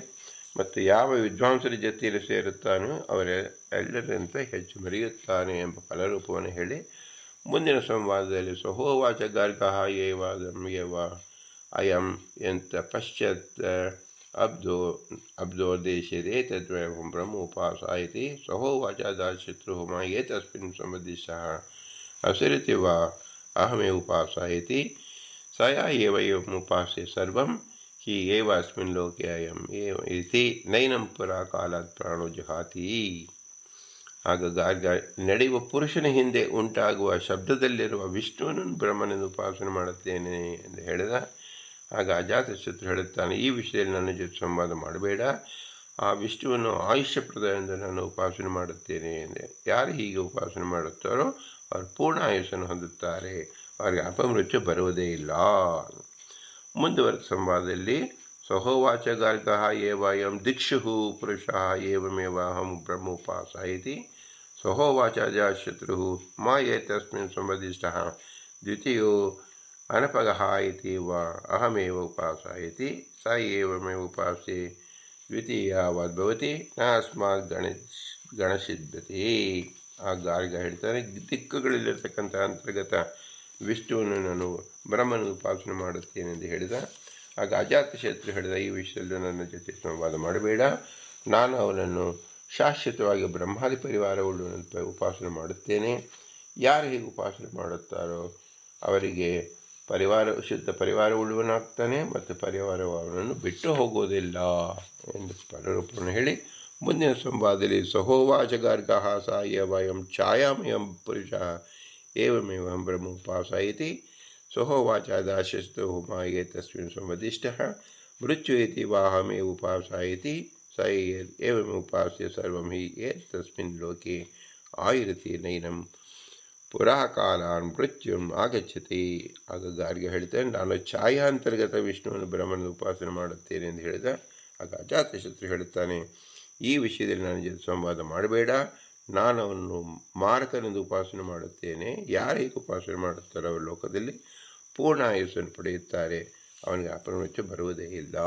ಮತ್ತು ಯಾವ ವಿದ್ವಾಂಸರ ಜೊತೆಯಲ್ಲಿ ಸೇರುತ್ತಾನೋ ಅವರೆಲ್ಲರಂತ ಹೆಚ್ಚು ಮೆರೆಯುತ್ತಾನೆ ಎಂಬ ಫಲರೂಪವನ್ನು ಹೇಳಿ ಮುಂದಿನ ಸಂವಾದದಲ್ಲಿ ಸಹೋವಾಚ ಗಾರ್ಗಃ ಏವ ಅಯಂ ಎಂತ ಪಶ್ಚಾತ್ ಅಬ್ಧೋ ಅಬ್ಧೋದ್ದೇಶ್ಯತೆ ತದ್ವಯಂ ಬ್ರಹ್ಮೋಪಾಸಾಯತಿ ಸಹೋವಾಚ ಶತ್ರುಃ ಮಾ ಏತಸ್ಮಿನ್ ಸಂಬದಿಶಃ ಅಸರತಿ ವಾ ಅಹಮೇವ ಉಪಾಸಾಯತಿ ಸ ಯ ಏವ ಉಪಾಸ್ಯ ಸರ್ವಂ ಹಿ ಏವ ಅಸ್ಮಿನ್ ಲೋಕೆ ಅಯಂ ಏವ ಇತಿ ನೈನಂ ಪುರಾ ಕಾಲಾತ್ ಪ್ರಾಣೋ ಜಹಾತಿ. ಆಗ ಗಾರ್ಗ ನಡೆಯುವ ಪುರುಷನ ಹಿಂದೆ ಉಂಟಾಗುವ ಶಬ್ದದಲ್ಲಿರುವ ವಿಷ್ಣುವನ್ನು ಬ್ರಹ್ಮನೆಂದು ಉಪಾಸನೆ ಮಾಡುತ್ತೇನೆ ಎಂದು ಹೇಳಿದ. ಆಗ ಅಜಾತಶತ್ರು ಹೇಳುತ್ತಾನೆ, ಈ ವಿಷಯದಲ್ಲಿ ನನ್ನ ಜೊತೆ ಸಂವಾದ ಮಾಡಬೇಡ. ಆ ವಿಷ್ಣುವನ್ನು ಆಯುಷ್ಯಪ್ರದ ಎಂದು ನಾನು ಉಪಾಸನೆ ಮಾಡುತ್ತೇನೆ ಎಂದೆ. ಯಾರು ಹೀಗೆ ಉಪಾಸನೆ ಮಾಡುತ್ತಾರೋ ಅವರು ಪೂರ್ಣ ಆಯುಷ್ಯನ್ನು ಹೊಂದುತ್ತಾರೆ, ಅವರಿಗೆ ಅಪಮೃತ್ಯು ಬರುವುದೇ ಇಲ್ಲ. ಮುಂದುವರೆದ ಸಂವಾದದಲ್ಲಿ ಸಹೋವಾಚ ಗಾರ್ಗಃ ಏವಯಂ ದಿಕ್ಷು ಪುರುಷಃ ಏವಮೇವ ಅಹಂ ಬ್ರಹ್ಮೋಪಾಸಾಯತಿ ಸಹೋವಾಚ ಅಜಾತಶತ್ರುಃ ಮಾ ಏತಸ್ಮಿನ್ ಸಂಬದಿಷ್ಟಃ ದ್ವಿತೀಯೋ ಅನಪಗಃ ಇತಿ ವಾ ಅಹಮೇವ ಉಪಾಸಾಯತಿ ಸ ಏವಮೇವ ಉಪಾಸ್ಯೆ ದ್ವಿತೀಯಾವದ್ಭವತಿ ನ ಅಸ್ಮಾತ್ ಗಣಸಿದ್ಧತೆ. ಆ ಗಾರ್ಗ ಹೇಳ್ತಾರೆ, ದಿಕ್ಕುಗಳಲ್ಲಿರ್ತಕ್ಕಂಥ ಅಂತರ್ಗತ ವಿಷ್ಣುವನ್ನು ನಾನು ಬ್ರಹ್ಮನ ಉಪಾಸನೆ ಮಾಡುತ್ತೇನೆ ಎಂದು ಹೇಳಿದ. ಆಗ ಅಜಾತಶತ್ರು ಹೇಳಿದ, ಈ ವಿಷಯದಲ್ಲಿ ನನ್ನ ಜೊತೆ ಸಂವಾದ ಮಾಡಬೇಡ. ನಾನು ಅವನನ್ನು ಶಾಶ್ವತವಾಗಿ ಬ್ರಹ್ಮಾದಿ ಪರಿವಾರವುಳ್ಳವನಂತೆ ಉಪಾಸನೆ ಮಾಡುತ್ತೇನೆ. ಯಾರು ಹೀಗೆ ಉಪಾಸನೆ ಮಾಡುತ್ತಾರೋ ಅವರಿಗೆ ಶುದ್ಧ ಪರಿವಾರವುಳ್ಳವನಾಗ್ತಾನೆ ಮತ್ತು ಪರಿವಾರವು ಅವನನ್ನು ಬಿಟ್ಟು ಹೋಗುವುದಿಲ್ಲ ಎಂದು ಪರರೂಪವನ್ನು ಹೇಳಿ ಮುಂದಿನ ಸಂವಾದದಲ್ಲಿ ಸಹೋವಾಚ ಗಾರ್ಗಃ ಸ ವಯಂ ಛಾಯಾಮಯಂ ಪುರುಷ ಏವಮೇವಂ ಬ್ರಹ್ಮೋಪಾಸಾಯತಿ ಸಹೋವಾಚ ದಾಶಸ್ತು ಮಾ ಏತಸ್ಮಿನ್ ಸಂವದಿಷ್ಟಃ ಮೃತ್ಯು ಇತಿ ವಾಹಮೇವ ಉಪಾಸಾಯತಿ ಸ ಏವಮುಪಾಸ್ಯ ಸರ್ವಂ ಹಿ ಏತಸ್ಮಿನ್ ಲೋಕೆ ಆಯುರತಿ ನೈನಂ ಪುರಾಕಾಲಾನ್ ಮೃತ್ಯುಂ ಆಗಚ್ಚತಿ. ಆಗ ಗಾರ್ಗ ಹೇಳ್ತಾನೆ, ನಾನು ಛಾಯಾಂತರ್ಗತ ವಿಷ್ಣುವನ್ನು ಬ್ರಹ್ಮನ ಉಪಾಸನೆ ಮಾಡುತ್ತೇನೆ ಎಂದು ಹೇಳಿದ. ಆಗ ಅಜಾತಶತ್ರು ಹೇಳುತ್ತಾನೆ, ಈ ವಿಷಯದಲ್ಲಿ ನನ್ನ ಜೊತೆ ಸಂವಾದ ಮಾಡಬೇಡ. ನಾನು ಅವನು ಮಾರಕನೆಂದು ಉಪಾಸನೆ ಮಾಡುತ್ತೇನೆ. ಯಾರು ಹೀಗೆ ಉಪಾಸನೆ ಮಾಡುತ್ತಾರೋ ಅವರು ಲೋಕದಲ್ಲಿ ಪೂರ್ಣ ಆಯುಸ್ಸನ್ನು ಪಡೆಯುತ್ತಾರೆ, ಅವನಿಗೆ ಅಪಮೃತ್ಯು ಬರುವುದೇ ಇಲ್ಲ.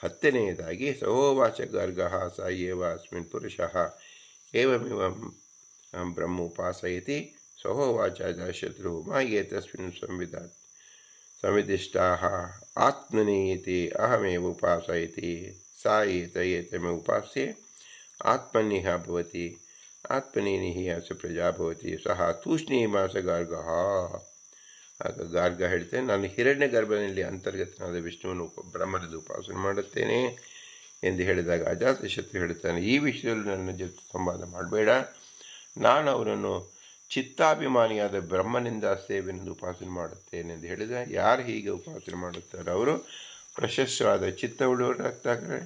10ನೇದಾಗಿ ಸಹೋವಾಚ ಗಾರ್ಗಃ ಸ ಏವ ಅಸ್ಮಿನ್ ಪುರುಷಃ ಏವಮೇವಂ ಬ್ರಹ್ಮೋಪಾಸಯತಿ ಸಹೋವಾಚ ಅಜಾತಶತ್ರುಃ ಮಾ ಏತಸ್ಮಿನ್ ಸಂವಿದಿಷ್ಟಾಃ ಆತ್ಮನಿ ಇತಿ ಅಹಮೇವ ಉಪಾಸಯತಿ ಸ ಏತಮೇವ ಉಪಾಸ್ಯೆ ಆತ್ಮನಿಹ ಭವತಿ ಆತ್ಮನೇನಿಹ ಸ ಪ್ರಜಾ ಭವತಿ ಸಹ ತೂಷ್ಣೀಮಾಸ ಗಾರ್ಗಃ. ಆಗ ಗಾರ್ಗ ಹೇಳ್ತೇನೆ, ನಾನು ಹಿರಣ್ಯ ಗರ್ಭನಲ್ಲಿ ಅಂತರ್ಗತನಾದ ವಿಷ್ಣುವನ್ನು ಬ್ರಹ್ಮನದ ಉಪಾಸನೆ ಮಾಡುತ್ತೇನೆ ಎಂದು ಹೇಳಿದಾಗ ಅಜಾತಶತ್ರು ಹೇಳುತ್ತಾನೆ, ಈ ವಿಷಯದಲ್ಲಿ ನನ್ನ ಜೊತೆ ಸಂವಾದ ಮಾಡಬೇಡ. ನಾನು ಅವರನ್ನು ಚಿತ್ತಾಭಿಮಾನಿಯಾದ ಬ್ರಹ್ಮನಿಂದ ಸೇವೆನೆಂದು ಉಪಾಸನೆ ಮಾಡುತ್ತೇನೆ ಎಂದು ಹೇಳಿದ. ಯಾರು ಹೀಗೆ ಉಪಾಸನೆ ಮಾಡುತ್ತಾರೆ ಅವರು ಪ್ರಶಸ್ತವಾದ ಚಿತ್ತ ಉಳ್ಳವರಾಗ್ತಾರೆ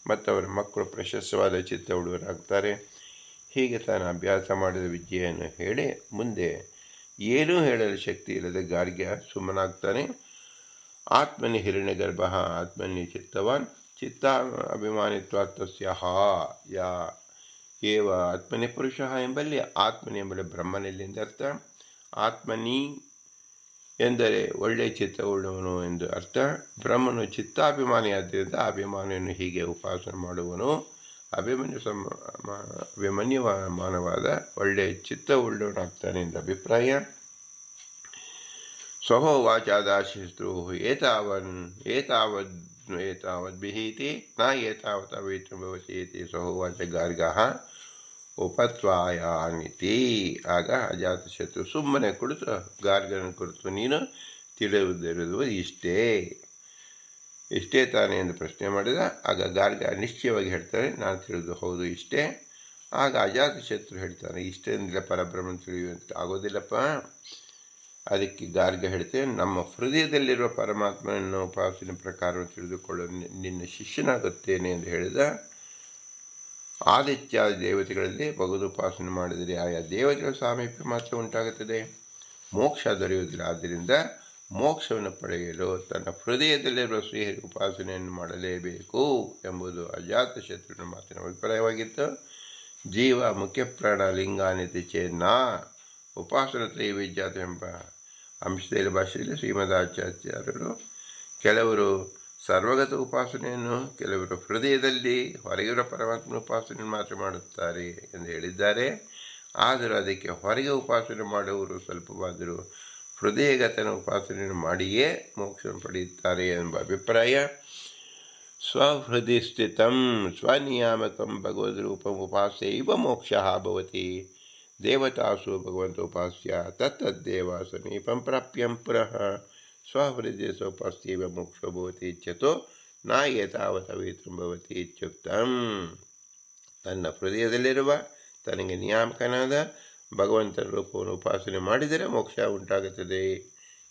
ಮತ್ತು ಅವರ ಮಕ್ಕಳು ಪ್ರಶಸ್ತವಾದ ಚಿತ್ತ ಉಳ್ಳವರಾಗ್ತಾರೆ. ಹೀಗೆ ತಾನು ಅಭ್ಯಾಸ ಮಾಡಿದ ವಿದ್ಯೆಯನ್ನು ಹೇಳಿ ಮುಂದೆ ಏನೂ ಹೇಳಲು ಶಕ್ತಿ ಇಲ್ಲದೆ ಗಾರ್ಗ್ಯ ಸುಮ್ಮನಾಗ್ತಾನೆ. ಆತ್ಮನಿ ಹಿರಣ್ಯ ಗರ್ಭ ಆತ್ಮನಿ ಚಿತ್ತವಾನ್ ಚಿತ್ತ ಅಭಿಮಾನಿತ್ವ ತಸ್ಯಃ ಯಾ ಏವ ಆತ್ಮನಿ ಪುರುಷ ಎಂಬಲ್ಲಿ ಆತ್ಮನಿ ಎಂಬಲ್ಲಿ ಬ್ರಹ್ಮನಲ್ಲಿಂದ ಅರ್ಥ. ಆತ್ಮನಿ ಎಂದರೆ ಒಳ್ಳೆಯ ಚಿತ್ತ ಉಳ್ಳವನು ಎಂದು ಅರ್ಥ. ಬ್ರಹ್ಮನು ಚಿತ್ತಾಭಿಮಾನಿಯಾದ್ದರಿಂದ ಅಭಿಮಾನಿಯನ್ನು ಹೀಗೆ ಉಪಾಸನೆ ಮಾಡುವನು. ಅಭಿಮನ್ಯಮಾನವಾದ ಒಳ್ಳೆಯ ಚಿತ್ತ ಉಳ್ಳವನಾಗ್ತಾನೆ ಎಂದು ಅಭಿಪ್ರಾಯ. ಸಹೋವಾಚ ದಾಶಸ್ತ್ರು ಏತಾವದ್ಭಿಹೀತಿ ನ ಏತಾವತ ವೇತುಭವತಿ ಇತಿ ಸಹೋವಾಚ ಗಾರ್ಗಃ ಉಪತ್ವಾಯಾನಿತಿ. ಆಗ ಅಜಾತಶತ್ರು ಸುಮ್ಮನೆ ಕುಳಿತು ಗಾರ್ಗನ ಕುರಿತು ನೀನು ತಿಳಿಯುವುದಿರುವುದು ಇಷ್ಟೇ ತಾನೇ ಎಂದು ಪ್ರಶ್ನೆ ಮಾಡಿದ. ಆಗ ಗಾರ್ಗ ನಿಶ್ಚಯವಾಗಿ ಹೇಳ್ತಾರೆ, ನಾನು ತಿಳಿದು ಹೌದು ಇಷ್ಟೇ. ಆಗ ಅಜಾತಶತ್ರು ಹೇಳ್ತಾನೆ, ಇಷ್ಟೇಂದಿಲ್ಲ ಪರಬ್ರಹ್ಮನ ತಿಳಿಯುವಂತೆ ಆಗೋದಿಲ್ಲಪ್ಪ. ಅದಕ್ಕೆ ಗಾರ್ಗ ಹೇಳ್ತೇನೆ, ನಮ್ಮ ಹೃದಯದಲ್ಲಿರುವ ಪರಮಾತ್ಮನ ಉಪಾಸನೆ ಪ್ರಕಾರವನ್ನು ತಿಳಿದುಕೊಳ್ಳಲು ನಿನ್ನ ಶಿಷ್ಯನಾಗುತ್ತೇನೆ ಎಂದು ಹೇಳಿದ. ಆದಿತ್ಯಾದಿ ದೇವತೆಗಳಲ್ಲಿ ಭಗವದುಪಾಸನೆ ಮಾಡಿದರೆ ಆಯಾ ದೇವತೆಗಳ ಸಾಮೀಪ್ಯ ಮಾತ್ರ ಉಂಟಾಗುತ್ತದೆ, ಮೋಕ್ಷ ದೊರೆಯುವುದಿಲ್ಲ. ಆದ್ದರಿಂದ ಮೋಕ್ಷವನ್ನು ಪಡೆಯಲು ತನ್ನ ಹೃದಯದಲ್ಲಿರುವ ಶ್ರೀಹರಿ ಉಪಾಸನೆಯನ್ನು ಮಾಡಲೇಬೇಕು ಎಂಬುದು ಅಜಾತಶತ್ರುವಿನ ಮಾತಿನ ಅಭಿಪ್ರಾಯವಾಗಿತ್ತು. ಜೀವ ಮುಖ್ಯಪ್ರಾಣ ಲಿಂಗಾನಿತಿ ಚೇನ್ನ ಉಪಾಸನ ತ್ರೈವಿಧ್ಯಾತ ಎಂಬ ಅಂಶದಲ್ಲಿ ಭಾಷೆಯಲ್ಲಿ ಶ್ರೀಮದಾಚಾರ್ಯರು ಕೆಲವರು ಸರ್ವಗತ ಉಪಾಸನೆಯನ್ನು, ಕೆಲವರು ಹೃದಯದಲ್ಲಿ ಹೊರಗಿರುವ ಪರಮಾತ್ಮನ ಉಪಾಸನೆಯನ್ನು ಮಾತ್ರ ಮಾಡುತ್ತಾರೆ ಎಂದು ಹೇಳಿದ್ದಾರೆ. ಆದರೂ ಅದಕ್ಕೆ ಹೊರಗೆ ಉಪಾಸನೆ ಮಾಡುವವರು ಸ್ವಲ್ಪವಾದರೂ ಹೃದಯಗತನ ಉಪಾಸನೆಯನ್ನು ಮಾಡಿಯೇ ಮೋಕ್ಷವನ್ನು ಪಡೆಯುತ್ತಾರೆ ಎಂಬ ಅಭಿಪ್ರಾಯ. ಸ್ವಹೃದಿ ಸ್ಥಿತಂ ಸ್ವನಿಯಾಮಕಂ ಭಗವದ್ರೂಪಮುಪಾಸ್ಯೈವ ಮೋಕ್ಷಃ ಭವತಿ ದೇವತಾಸು ಭಗವಂತೋಪಾಸ್ಯ ತತ್ತದ್ದೇವ ಸಮೀಪಂ ಪ್ರಾಪ್ಯಂ ಪುನಃ ಸ್ವಹೃದಯ ಸೋಪಾಸ್ಯೈವ ಮೋಕ್ಷೋ ಭವತಿ ಇತ್ಯತೋ ನ ಏತಾವತವೇತಂ ಭವತಿ ಇತ್ಯುಕ್ತಂ. ತನ್ನ ಹೃದಯದಲ್ಲಿರುವ ತನಗೆ ನಿಯಾಮಕನಾದ ಭಗವಂತನ ರೂಪವನ್ನು ಉಪಾಸನೆ ಮಾಡಿದರೆ ಮೋಕ್ಷ ಉಂಟಾಗುತ್ತದೆ.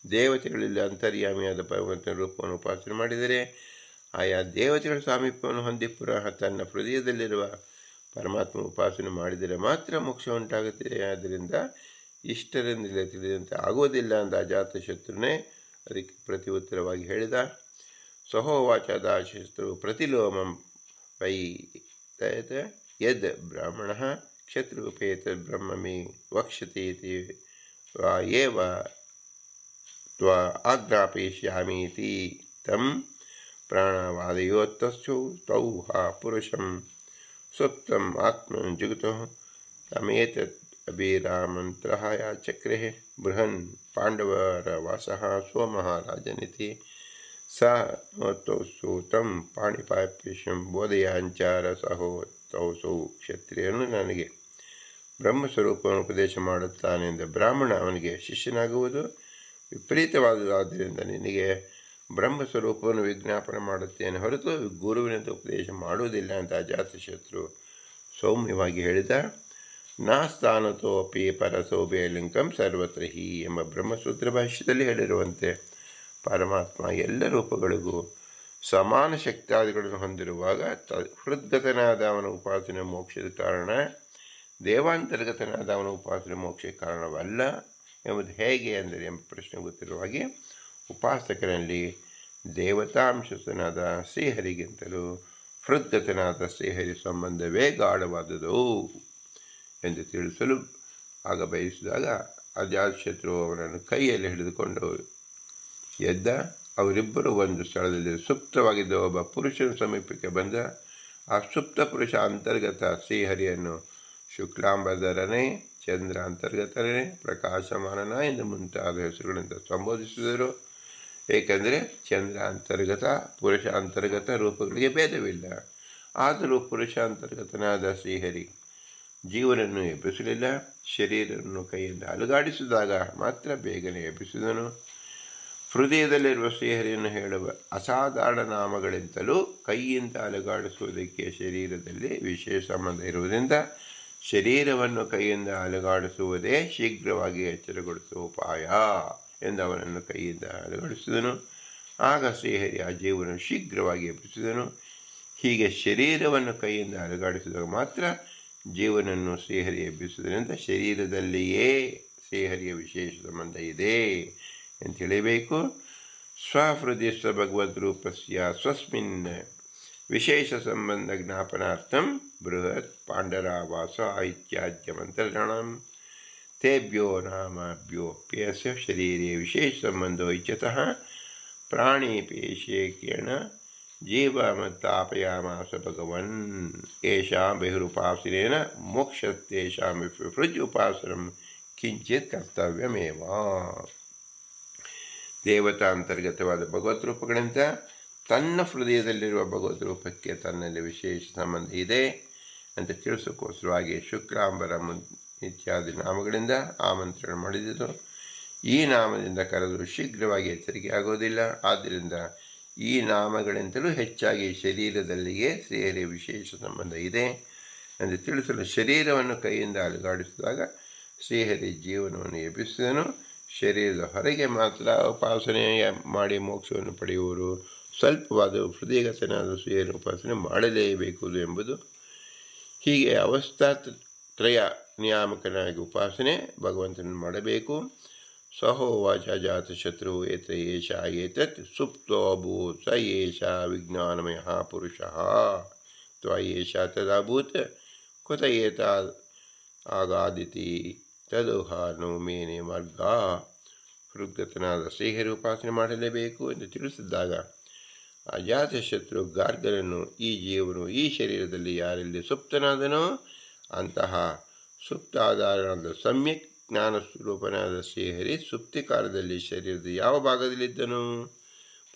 ದೇವತೆಗಳಲ್ಲಿ ಅಂತರ್ಯಾಮಿಯಾದ ಭಗವಂತನ ರೂಪವನ್ನು ಉಪಾಸನೆ ಮಾಡಿದರೆ ಆಯಾ ದೇವತೆಗಳ ಸಾಮೀಪ್ಯವನ್ನು ಹೊಂದಿ ಪುನಃ ತನ್ನ ಹೃದಯದಲ್ಲಿರುವ ಪರಮಾತ್ಮ ಉಪಾಸನೆ ಮಾಡಿದರೆ ಮಾತ್ರ ಮೋಕ್ಷ ಉಂಟಾಗುತ್ತದೆ. ಆದ್ದರಿಂದ ಇಷ್ಟರಿಂದಲೇ ತಿಳಿದಂತೆ ಆಗುವುದಿಲ್ಲ ಅಂತ ಅಜಾತಶತ್ರುನೇ ಅದಕ್ಕೆ ಪ್ರತಿ ಉತ್ತರವಾಗಿ ಹೇಳಿದ. ಸಹೋವಾಚ ದಾಶಸ್ತ್ರು ಪ್ರತಿಲೋಮಂ ವೈ ಯದ್ ಬ್ರಾಹ್ಮಣ ಕ್ಷತ್ರಿಪೇತ ಬ್ರಹ್ಮ ಮೇ ವಕ್ಷ್ಯತೆ ವಾ ಏವ ತ್ವ ಆಜ್ಞಾಪಯಿಷ್ಯಾಮೀತಿ ತಂ ಪ್ರಾಣವಾದಯೋತ್ತಸ್ಥೌ ತೌ ಪುರುಷಂ ಸುಪ್ತಂ ಆತ್ಮನ್ ಜುಗುತಃ ತಮೇತತ್ ಅಭಿರಾಮಂತ್ರಃ ಚಕ್ರೆ ಬೃಹನ್ ಪಾಂಡವರ ವಾಸಃ ಸ್ವಮಹಾರಾಜನಿತಿ ಸ ನೋತ್ತೌಸು ತಂ ಪಾಣಿಪಾಪ್ಯಶಂ ಬೋಧಯಾಂಚಾರ ಸಹೋ ತೌಸೌ ಕ್ಷತ್ರಿಯನು ನನಗೆ ಬ್ರಹ್ಮಸ್ವರೂಪವನ್ನು ಉಪದೇಶ ಮಾಡುತ್ತಾನೆಂದ ಬ್ರಾಹ್ಮಣ ಅವನಿಗೆ ಶಿಷ್ಯನಾಗುವುದು ವಿಪರೀತವಾದುದಾದ್ದರಿಂದ ನಿನಗೆ ಬ್ರಹ್ಮಸ್ವರೂಪವನ್ನು ವಿಜ್ಞಾಪನೆ ಮಾಡುತ್ತೇನೆ ಹೊರತು ಗುರುವಿನಂತೆ ಉಪದೇಶ ಮಾಡುವುದಿಲ್ಲ ಅಂತ ಅಜಾತಶತ್ರು ಸೌಮ್ಯವಾಗಿ ಹೇಳಿದ. ನಾಸ್ತಾನತೋಪಿ ಪರಸೌಭ್ಯಲಿಂಗಂ ಸರ್ವತ್ರ ಹಿ ಎಂಬ ಬ್ರಹ್ಮಸೂತ್ರ ಭಾಷ್ಯದಲ್ಲಿ ಹೇಳಿರುವಂತೆ ಪರಮಾತ್ಮ ಎಲ್ಲ ರೂಪಗಳಿಗೂ ಸಮಾನ ಶಕ್ತಿಯಾದಿಗಳನ್ನು ಹೊಂದಿರುವಾಗ ಹೃದ್ಗತನಾದ ಅವನ ಉಪಾಸನೆ ಮೋಕ್ಷದ ಕಾರಣ, ದೇವಾಂತರ್ಗತನಾದ ಅವನ ಉಪಾಸನೆ ಮೋಕ್ಷಕ್ಕೆ ಕಾರಣವಲ್ಲ ಎಂಬುದು ಹೇಗೆ ಅಂದರೆ ಎಂಬ ಪ್ರಶ್ನೆ ಗೊತ್ತಿರುವಾಗೆ ಉಪಾಸಕರಲ್ಲಿ ದೇವತಾಂಶನಾದ ಶ್ರೀಹರಿಗಿಂತಲೂ ಹೃದ್ಗತನಾದ ಶ್ರೀಹರಿ ಸಂಬಂಧವೇ ಗಾಢವಾದುದು ಎಂದು ತಿಳಿಸಲು ಆಗ ಬಯಸಿದಾಗ ಅಜಾತಶತ್ರು ಅವನನ್ನು ಕೈಯಲ್ಲಿ ಹಿಡಿದುಕೊಂಡು ಎದ್ದ. ಅವರಿಬ್ಬರು ಒಂದು ಸ್ಥಳದಲ್ಲಿ ಸುಪ್ತವಾಗಿದ್ದ ಒಬ್ಬ ಪುರುಷನ ಸಮೀಪಕ್ಕೆ ಬಂದ. ಆ ಸುಪ್ತ ಪುರುಷ ಅಂತರ್ಗತ ಶ್ರೀಹರಿಯನ್ನು ಶುಕ್ಲಾಂಬರಧರನೇ, ಚಂದ್ರ ಅಂತರ್ಗತನೇ, ಪ್ರಕಾಶಮಾನನ ಎಂದು ಮುಂತಾದ ಹೆಸರುಗಳಿಂದ ಸಂಬೋಧಿಸಿದರು. ಏಕೆಂದರೆ ಚಂದ್ರ ಅಂತರ್ಗತ, ಪುರುಷ ಅಂತರ್ಗತ ರೂಪಗಳಿಗೆ ಭೇದವಿಲ್ಲ. ಆದರೂ ಪುರುಷ ಅಂತರ್ಗತನಾದ ಶ್ರೀಹರಿ ಜೀವನನ್ನು ಎಬ್ಬಿಸಲಿಲ್ಲ. ಶರೀರವನ್ನು ಕೈಯಿಂದ ಅಲುಗಾಡಿಸಿದಾಗ ಮಾತ್ರ ಬೇಗನೆ ಎಬ್ಬಿಸಿದನು. ಹೃದಯದಲ್ಲಿರುವ ಶ್ರೀಹರಿಯನ್ನು ಹೇಳುವ ಅಸಾಧಾರಣ ನಾಮಗಳಿಂತಲೂ ಕೈಯಿಂದ ಅಲುಗಾಡಿಸುವುದಕ್ಕೆ ಶರೀರದಲ್ಲಿ ವಿಶೇಷ ಸಂಬಂಧ ಇರುವುದರಿಂದ ಶರೀರವನ್ನು ಕೈಯಿಂದ ಅಲುಗಾಡಿಸುವುದೇ ಶೀಘ್ರವಾಗಿ ಎಚ್ಚರಗೊಳಿಸುವ ಉಪಾಯ ಎಂದು ಅವನನ್ನು ಕೈಯಿಂದ ಅಲುಗಾಡಿಸಿದನು. ಆಗ ಶ್ರೀಹರಿ ಆ ಜೀವನನ್ನು ಶೀಘ್ರವಾಗಿ ಎಬ್ಬಿಸಿದನು. ಹೀಗೆ ಶರೀರವನ್ನು ಕೈಯಿಂದ ಅಲುಗಾಡಿಸಿದಾಗ ಮಾತ್ರ ಜೀವನನ್ನು ಶ್ರೀಹರಿ ಎಬ್ಬಿಸುವುದರಿಂದ ಶರೀರದಲ್ಲಿಯೇ ಶ್ರೀಹರಿಯ ವಿಶೇಷ ಸಂಬಂಧ ಇದೆ ಎಂದು ತಿಳಿಯಬೇಕು. ಸ್ವಹೃದಯ ಭಗವದ್ರೂಪಸ್ಯ ಸ್ವಸ್ಮಿನ್ ವಿಶೇಷ ಸಂಬಂಧ ಜ್ಞಾಪನಾರ್ಥಂ ಬೃಹತ್ ಪಾಂಡರಾವಾಸ ಇತ್ಯಾದ್ಯ ಮಂತ್ರಗಣಂ ತೇಭ್ಯೋ ನಾಮಭ್ಯೋಪ್ಯಸ್ಯ ಶರೀರೆ ವಿಶೇಷ ಸಂಬಂಧೋ ಇಚ್ಛತಃ ಪ್ರಾಣಿಪೇಶೇಕೇಣ ಜೀವಮತ್ತಾಪಯಾಮಾಸ ಭಗವನ್ ಯೇಷಾಂ ಬಹಿರುಪಾಸನೇನ ಮೋಕ್ಷತ್ತೇಷಾಂ ಹೃದ್ಯುಪಾಸನಂ ಕಿಂಚಿತ್ ಕರ್ತವ್ಯಮೇವ. ದೇವತಾಂತರ್ಗತವಾದ ಭಗವತ್ ರೂಪಗಳಿಂದ ತನ್ನ ಹೃದಯದಲ್ಲಿರುವ ಭಗವತ್ ರೂಪಕ್ಕೆ ತನ್ನಲ್ಲಿ ವಿಶೇಷ ಸಂಬಂಧ ಇದೆ ಅಂತ ತಿಳಿಸೋಕ್ಕೋಸ್ಕರವಾಗಿ ಶುಕ್ಲಾಂಬರ ಇತ್ಯಾದಿ ನಾಮಗಳಿಂದ ಆಮಂತ್ರಣ ಮಾಡಿದರು. ಈ ನಾಮದಿಂದ ಕರೆದು ಶೀಘ್ರವಾಗಿ ಎಚ್ಚರಿಕೆ ಆಗುವುದಿಲ್ಲ. ಆದ್ದರಿಂದ ಈ ನಾಮಗಳಿಂದಲೂ ಹೆಚ್ಚಾಗಿ ಶರೀರದಲ್ಲಿಯೇ ಶ್ರೀಹರಿಯ ವಿಶೇಷ ಸಂಬಂಧ ಇದೆ ಎಂದು ತಿಳಿಸಲು ಶರೀರವನ್ನು ಕೈಯಿಂದ ಅಲುಗಾಡಿಸಿದಾಗ ಶ್ರೀಹರಿ ಜೀವನವನ್ನು ಎಬ್ಬಿಸಿದನು. ಶರೀರದ ಹೊರಗೆ ಮಾತ್ರ ಉಪಾಸನೆ ಮಾಡಿ ಮೋಕ್ಷವನ್ನು ಪಡೆಯುವರು. ಸ್ವಲ್ಪವಾದ ಹೃದಯಗತನಾದ ಶ್ರೀಹರಿ ಉಪಾಸನೆ ಮಾಡಲೇಬೇಕು ಎಂಬುದು. ಹೀಗೆ ಅವಸ್ಥಾತ್ರಯ ನಿಯಾಮಕನಾಗಿ ಉಪಾಸನೆ ಭಗವಂತನನ್ನು ಮಾಡಬೇಕು. ಸಹೋವಾಚ ಜಾತಶತ್ರು ಏತ ಏಷ ಏತತ್ ಸುಪ್ತೋಭೂತ್ ಸ ಏಷ ವಿಜ್ಞಾನಮಯ ಪುರುಷಃ ತ್ವ ಏಷ ತದಾಭೂತ್ ಕುತ ಏತ ಆಗಾದಿತಿ ತದುಹಾನು ಮೇನೆ ಮಾರ್ಗ. ಹೃದ್ಗತನಾದ ಶ್ರೀಹರಿ ಉಪಾಸನೆ ಮಾಡಲೇಬೇಕು ಎಂದು ತಿಳಿಸಿದ್ದಾಗ ಅಜಾತಶತ್ರು ಗಾರ್ಗನನ್ನು ಈ ಜೀವನು ಈ ಶರೀರದಲ್ಲಿ ಯಾರಲ್ಲಿ ಸುಪ್ತನಾದನೋ ಅಂತಹ ಸುಪ್ತಾಧಾರನಾದ ಸಮ್ಯಕ್ ಜ್ಞಾನ ಸ್ವರೂಪನಾದ ಶ್ರೀಹರಿ ಸುಪ್ತಿ ಕಾಲದಲ್ಲಿ ಶರೀರದ ಯಾವ ಭಾಗದಲ್ಲಿದ್ದನು?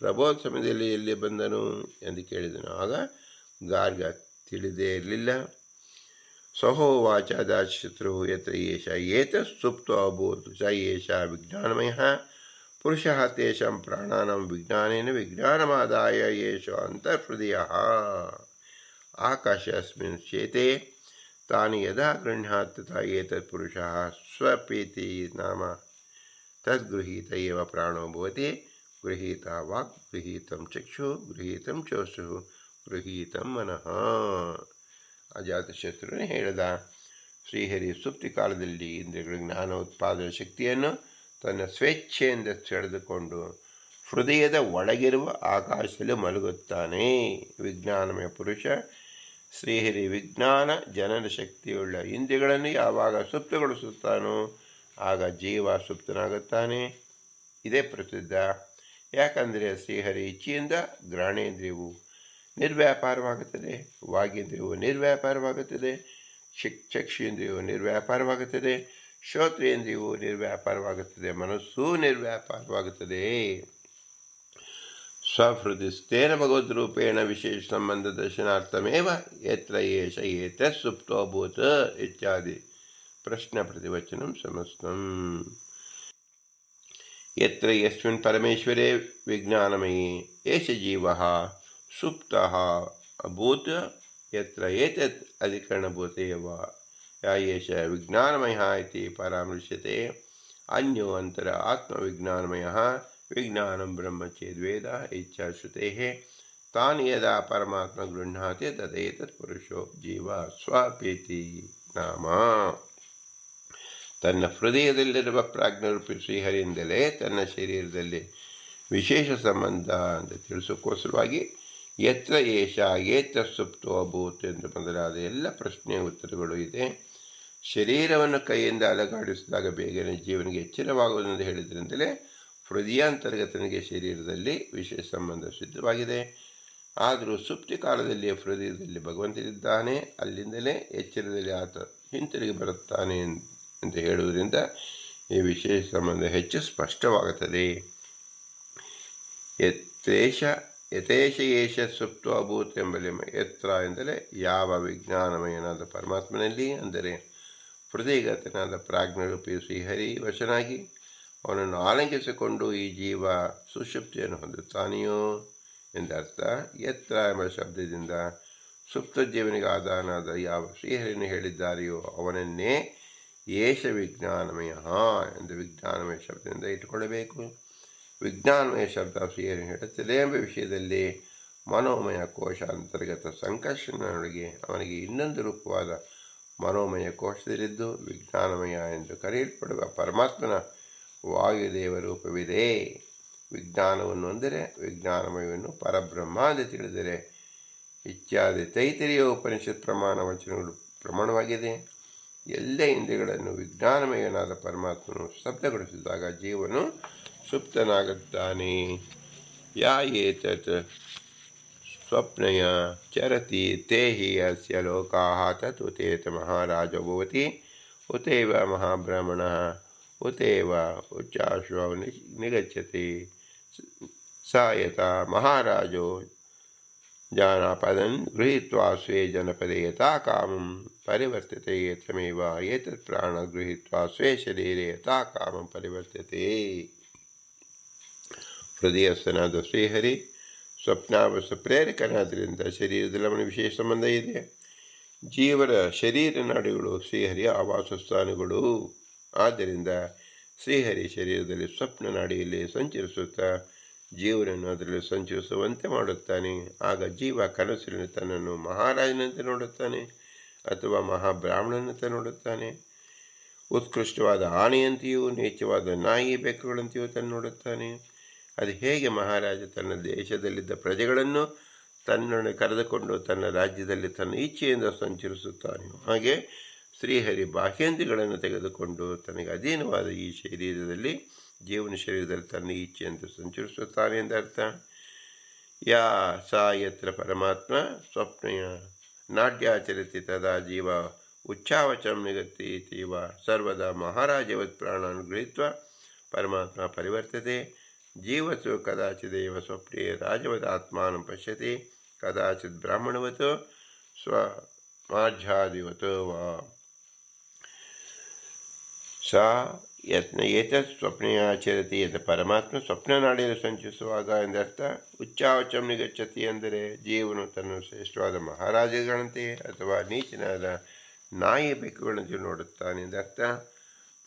ಪ್ರಬೋಧ ಸಮಯದಲ್ಲಿ ಎಲ್ಲಿ ಬಂದನು ಎಂದು ಕೇಳಿದನು. ಆಗ ಗಾರ್ಗ ತಿಳಿದೇ ಇರಲಿಲ್ಲ. ಸಹೋವಾಚ ದಾಶತ್ರು ಯತ್ರ ಏಷ ಏತತ್ ಸುಪ್ತೋ ಅಭೂತ್ ಸ ಏಷ ವಿಜ್ಞಾನಮಯಃ ಪುರುಷಃ ತೇಷಾಂ ಪ್ರಾಣಾನಾಂ ವಿಜ್ಞಾನೇನ ವಿಜ್ಞಾನಮಾದಾಯ ಏಷ ಅಂತರ್ಹೃದಯಃ ಆಕಾಶಸ್ಮಿನ್ ಚೇತೆ ತಾನಿ ಯದಾ ಗೃಹ್ಣಾತ್ ತಥಾ ಏತತ್ ಪುರುಷಃ ಸ್ವಪೀತಿ ನಾಮ ತದ್ಗೃಹೀತ ಏವ ಪ್ರಾಣೋ ಭವತಿ. ಗೃಹೀತ ವಾಕ್, ಗೃಹೀತಂ ಚಕ್ಷು, ಗೃಹೀತಂ ಚೋಷು, ಗೃಹೀತಂ ಮನಃ. ಅಜಾತಶತ್ರುನೇ ಹೇಳಿದ. ಶ್ರೀಹರಿ ಸುಪ್ತಿ ಕಾಲದಲ್ಲಿ ಇಂದ್ರಿಯಗಳ ಜ್ಞಾನ ಉತ್ಪಾದನಾ ಶಕ್ತಿಯನ್ನು ತನ್ನ ಸ್ವೇಚ್ಛೆಯಿಂದ ಸೆಳೆದುಕೊಂಡು ಹೃದಯದ ಒಳಗಿರುವ ಆಕಾಶದಲ್ಲಿ ಮಲಗುತ್ತಾನೆ. ವಿಜ್ಞಾನಮಯ ಪುರುಷ ಶ್ರೀಹರಿ ವಿಜ್ಞಾನ ಜನನ ಶಕ್ತಿಯುಳ್ಳ ಇಂದ್ರಿಯಗಳನ್ನು ಯಾವಾಗ ಸುಪ್ತಗೊಳಿಸುತ್ತಾನೋ ಆಗ ಜೀವ ಸುಪ್ತನಾಗುತ್ತಾನೆ. ಇದೇ ಪ್ರಸಿದ್ಧ. ಯಾಕಂದರೆ ಶ್ರೀಹರಿ ಇಚ್ಛೆಯಿಂದ ಗ್ರಹಣೇಂದ್ರಿಯವು ನಿರ್ವ್ಯಾಪಾರವಾಗುತ್ತದೆ, ವಾಗೇಂದ್ರಿಯವು ನಿರ್ವ್ಯಾಪಾರವಾಗುತ್ತದೆ, ಚಕ್ಷೇಂದ್ರಿಯವು ನಿರ್ವ್ಯಾಪಾರವಾಗುತ್ತದೆ, ಶ್ರೋತ್ರೇಂದ್ರಿಯವು ನಿರ್ವ್ಯಾಪಾರವಾಗುತ್ತದೆ, ಮನಸ್ಸೂ ನಿರ್ವ್ಯಾಪಾರವಾಗುತ್ತದೆ. ಸ್ವಹೃದಯಸ್ಥೇನ ಭಗವದ್ರೂಪೇಣ ವಿಶೇಷ ಸಂಬಂಧ ದರ್ಶನಾರ್ಥಮೇವ ಯತ್ರ ಏಷ ಏತತ್ ಸುಪ್ತೋಭೂತ್ ಇತ್ಯಾದಿ ಪ್ರಶ್ನ ಪ್ರತಿವಚನಂ ಸಮಸ್ತಂ. ಯತ್ರ ಯಸ್ಮಿನ್ ಪರಮೇಶ್ವರೇ ವಿಜ್ಞಾನಮಯೇ ಏಷ ಜೀವಃ ಸುಪ್ತಃ ಅಭೂತ್ ಯತ್ರ ಏತತ್ ಅಧಿಕರಣಭೂತೇವ ಯ ಏಷ ವಿಜ್ಞಾನಮಯಃ ಇತಿ ಪರಾಮೃಶ್ಯತೆ. ಅನ್ಯೋ ಅಂತರ ಆತ್ಮವಿಜ್ಞಾನಮಯಃ ವಿಜ್ಞಾನಂ ಬ್ರಹ್ಮ ಚೇದ್ವೇದ ಇಚ್ಛಾಶ್ರುತೇಃ ತಾನ್ ಯದಾ ಪರಮಾತ್ಮ ಗೃಹ್ಣಾತಿ ತದೇತತ್ ಪುರುಷೋ ಜೀವ ಸ್ವಪೀತಿ ನಾಮ. ತನ್ನ ಹೃದಯದಲ್ಲಿರುವ ಪ್ರಾಜ್ಞರೂಪಿ ಶ್ರೀಹರಿಯಿಂದಲೇ ತನ್ನ ಶರೀರದಲ್ಲಿ ವಿಶೇಷ ಸಂಬಂಧ ಅಂತ ತಿಳಿಸೋಕ್ಕೋಸ್ಕರವಾಗಿ ಯತ್ರ ಏಷ ಏತ ಸುಪ್ತೋ ಅಭೂತ್ ಎಂದು ಮೊದಲಾದ ಎಲ್ಲ ಪ್ರಶ್ನೆಯ ಉತ್ತರಗಳು ಇದೆ. ಶರೀರವನ್ನು ಕೈಯಿಂದ ಅಲಗಾಡಿಸಿದಾಗ ಬೇಗನೆ ಜೀವನಿಗೆ ಎಚ್ಚರವಾಗುವುದೆಂದು ಹೇಳಿದ್ರಿಂದಲೇ ಹೃದಯಾಂತರ್ಗತನಿಗೆ ಶರೀರದಲ್ಲಿ ವಿಶೇಷ ಸಂಬಂಧ ಸಿದ್ಧವಾಗಿದೆ. ಆದರೂ ಸುಪ್ತಿ ಕಾಲದಲ್ಲಿ ಹೃದಯದಲ್ಲಿ ಭಗವಂತನಿದ್ದಾನೆ, ಅಲ್ಲಿಂದಲೇ ಎಚ್ಚರದಲ್ಲಿ ಆತ ಹಿಂತಿರುಗಿ ಬರುತ್ತಾನೆ ಅಂತ ಹೇಳುವುದರಿಂದ ಈ ವಿಶೇಷ ಸಂಬಂಧ ಹೆಚ್ಚು ಸ್ಪಷ್ಟವಾಗುತ್ತದೆ. ಯಥೇಶ ಏಷ ಸುಪ್ತೋ ಅಭೂತ್ ಎಂಬಲ್ಲಿ ಎತ್ರ ಎಂದರೆ ಯಾವ ವಿಜ್ಞಾನಮಯನಾದ ಪರಮಾತ್ಮನಲ್ಲಿ, ಅಂದರೆ ಹೃದಯಗತನಾದ ಪ್ರಾಜ್ಞರೂಪಿ ಶ್ರೀಹರಿ ವಶನಾಗಿ ಅವನನ್ನು ಆಲಂಕಿಸಿಕೊಂಡು ಈ ಜೀವ ಸುಷುಪ್ತಿಯನ್ನು ಹೊಂದುತ್ತಾನೆಯೋ ಎಂದರ್ಥ. ಯತ್ರ ಎಂಬ ಶಬ್ದದಿಂದ ಸುಪ್ತ ಜೀವನಿಗೆ ಆಧಾರನಾದ ಯಾವ ಶ್ರೀಹರಿಯನ್ನು ಹೇಳಿದ್ದಾರೆಯೋ ಅವನನ್ನೇ ಏಷ ವಿಜ್ಞಾನಮಯ ಎಂದು ವಿಜ್ಞಾನಮಯ ಶಬ್ದದಿಂದ ಇಟ್ಟುಕೊಳ್ಳಬೇಕು. ವಿಜ್ಞಾನಮಯ ಶಬ್ದ ಶ್ರೀಹರಿ ಹೇಳುತ್ತದೆ ಎಂಬ ವಿಷಯದಲ್ಲಿ ಮನೋಮಯ ಕೋಶ ಅಂತರ್ಗತ ಸಂಕರ್ಷಣನೊಳಗೆ ಅವನಿಗೆ ಇನ್ನೊಂದು ರೂಪವಾದ ಮನೋಮಯ ಕೋಶದಲ್ಲಿದ್ದು ವಿಜ್ಞಾನಮಯ ಎಂದು ಕರೆಯಲ್ಪಡುವ ಪರಮಾತ್ಮನ ವಾಯುದೇವ ರೂಪವಿದೆ. ವಿಜ್ಞಾನವನ್ನು ಅಂದರೆ ವಿಜ್ಞಾನಮಯವನ್ನು ಪರಬ್ರಹ್ಮ ಎಂದು ತಿಳಿದರೆ ಇತ್ಯಾದಿ ತೈತರಿಯ ಉಪನಿಷತ್ ಪ್ರಮಾಣ ವಚನಗಳು ಪ್ರಮಾಣವಾಗಿದೆ. ಎಲ್ಲ ಇಂದ್ರಿಯಗಳನ್ನು ವಿಜ್ಞಾನಮಯನಾದ ಪರಮಾತ್ಮನು ಸ್ತಬ್ಧಗೊಳಿಸಿದಾಗ ಜೀವನು ಸುಪ್ತನಾಗುತ್ತಾನೆ. ಯಾ ಏತತ್ ಸ್ವಪ್ನಯ ಚರತಿ ತೇಹಿ ಅಸ್ಯ ಲೋಕಾಃ ತತ್ ಉತೇತ ಮಹಾರಾಜೋ ಭವತಿ ಉತೈವ ಮಹಾಬ್ರಾಹ್ಮಣಃ ಉತೇವ ಉಚ್ಚಾಶ್ವ ನಿಗಚ್ಚತಿ ಸ ಯಥಾ ಮಹಾರಾಜೋ ಜಾನಪದನ್ ಗೃಹೀತ್ವಾ ಸ್ವೇ ಜನಪದೇ ಯಥಾ ಕಾಮಂ ಪರಿವರ್ತತೆ ಏತಮೇವ ಏತತ್ ಪ್ರಾಣ ಗೃಹೀತ್ವಾ ಸ್ವೇ ಶರೀರೆ ಯಥಾ ಕಾಮಂ ಪರಿವರ್ತತೆ. ಹೃದಯಸ್ಥನಾದ ಶ್ರೀಹರಿ ಸ್ವಪ್ನಾವಸ ಪ್ರೇರಕನಾದ್ದರಿಂದ ಶರೀರದಲ್ಲಿ ಅವನ ವಿಶೇಷ ಸಂಬಂಧ ಇದೆ. ಜೀವರ ಶರೀರ ನಾಡಿಗಳು ಶ್ರೀಹರಿಯ ಆವಾಸ ಸ್ಥಾನಗಳು. ಆದ್ದರಿಂದ ಶ್ರೀಹರಿ ಶರೀರದಲ್ಲಿ ಸ್ವಪ್ನ ನಾಡಿಯಲ್ಲಿ ಸಂಚರಿಸುತ್ತಾ ಜೀವನನ್ನು ಅದರಲ್ಲಿ ಸಂಚರಿಸುವಂತೆ ಮಾಡುತ್ತಾನೆ. ಆಗ ಜೀವ ಕನಸಿನಲ್ಲಿ ತನ್ನನ್ನು ಮಹಾರಾಜನಂತೆ ನೋಡುತ್ತಾನೆ ಅಥವಾ ಮಹಾಬ್ರಾಹ್ಮಣನಂತೆ ನೋಡುತ್ತಾನೆ. ಉತ್ಕೃಷ್ಟವಾದ ಆನೆಯಂತೆಯೂ ನೀಚವಾದ ನಾಯಿ ಬೆಕ್ಕುಗಳಂತೆಯೂ ತನ್ನ ನೋಡುತ್ತಾನೆ. ಅದು ಹೇಗೆ ಮಹಾರಾಜ ತನ್ನ ದೇಶದಲ್ಲಿದ್ದ ಪ್ರಜೆಗಳನ್ನು ತನ್ನನ್ನು ಕರೆದುಕೊಂಡು ತನ್ನ ರಾಜ್ಯದಲ್ಲಿ ತನ್ನ ಇಚ್ಛೆಯಿಂದ ಸಂಚರಿಸುತ್ತಾನೆ, ಹಾಗೆ ಶ್ರೀಹರಿ ಬಾಹ್ಯೇಂದ್ರಿಯಗಳನ್ನು ತೆಗೆದುಕೊಂಡು ತನಗೆ ಅಧೀನವಾದ ಈ ಶರೀರದಲ್ಲಿ ಜೀವನ ಶರೀರದಲ್ಲಿ ತನ್ನ ಇಚ್ಛೆಯಂತೆ ಸಂಚರಿಸುತ್ತಾನೆ ಎಂದರ್ಥ. ಯಾ ಸಾ ಯತ್ರ ಪರಮಾತ್ಮ ಸ್ವಪ್ನಯ ನಾಟ್ಯಾಚರತಿ ತದಾ ಜೀವ ಉಚ್ಛಾವಚಂ ನಿಗತ್ತೀವ ಸರ್ವದಾ ಮಹಾರಾಜವತ್ ಪ್ರಾಣಾನ್ ಗೃಹೀತ್ವ ಪರಮಾತ್ಮ ಪರಿವರ್ತತೆ ಜೀವಸು ಕದಾಚಿದೇವ ಸ್ವಪ್ನೆ ರಾಜವದಾತ್ಮಾನಂ ಪಶ್ಯತಿ ಕದಾಚಿತ್ ಬ್ರಾಹ್ಮಣವತ್ ಸ್ವಮಾಧ್ಯಾದಿವತ್ ವಾ ಸಾ ಏತತ್ ಸ್ವಪ್ನೆ ಆಚರತಿ ಎಂದು ಪರಮಾತ್ಮ ಸ್ವಪ್ನ ನಾಡಿಯಲ್ಲಿ ಸಂಚರಿಸುವಾಗ ಎಂದರ್ಥ. ಉಚ್ಚಾವಚಂ ನಿಗಚ್ಚತಿ ಅಂದರೆ ಜೀವನು ತನ್ನ ಶ್ರೇಷ್ಠವಾದ ಮಹಾರಾಜಗಳಂತೆ ಅಥವಾ ನೀಚನಾದ ನಾಯಿ ಬೆಕ್ಕುಗಳಂತೆ ನೋಡುತ್ತಾನೆ ಎಂದರ್ಥ.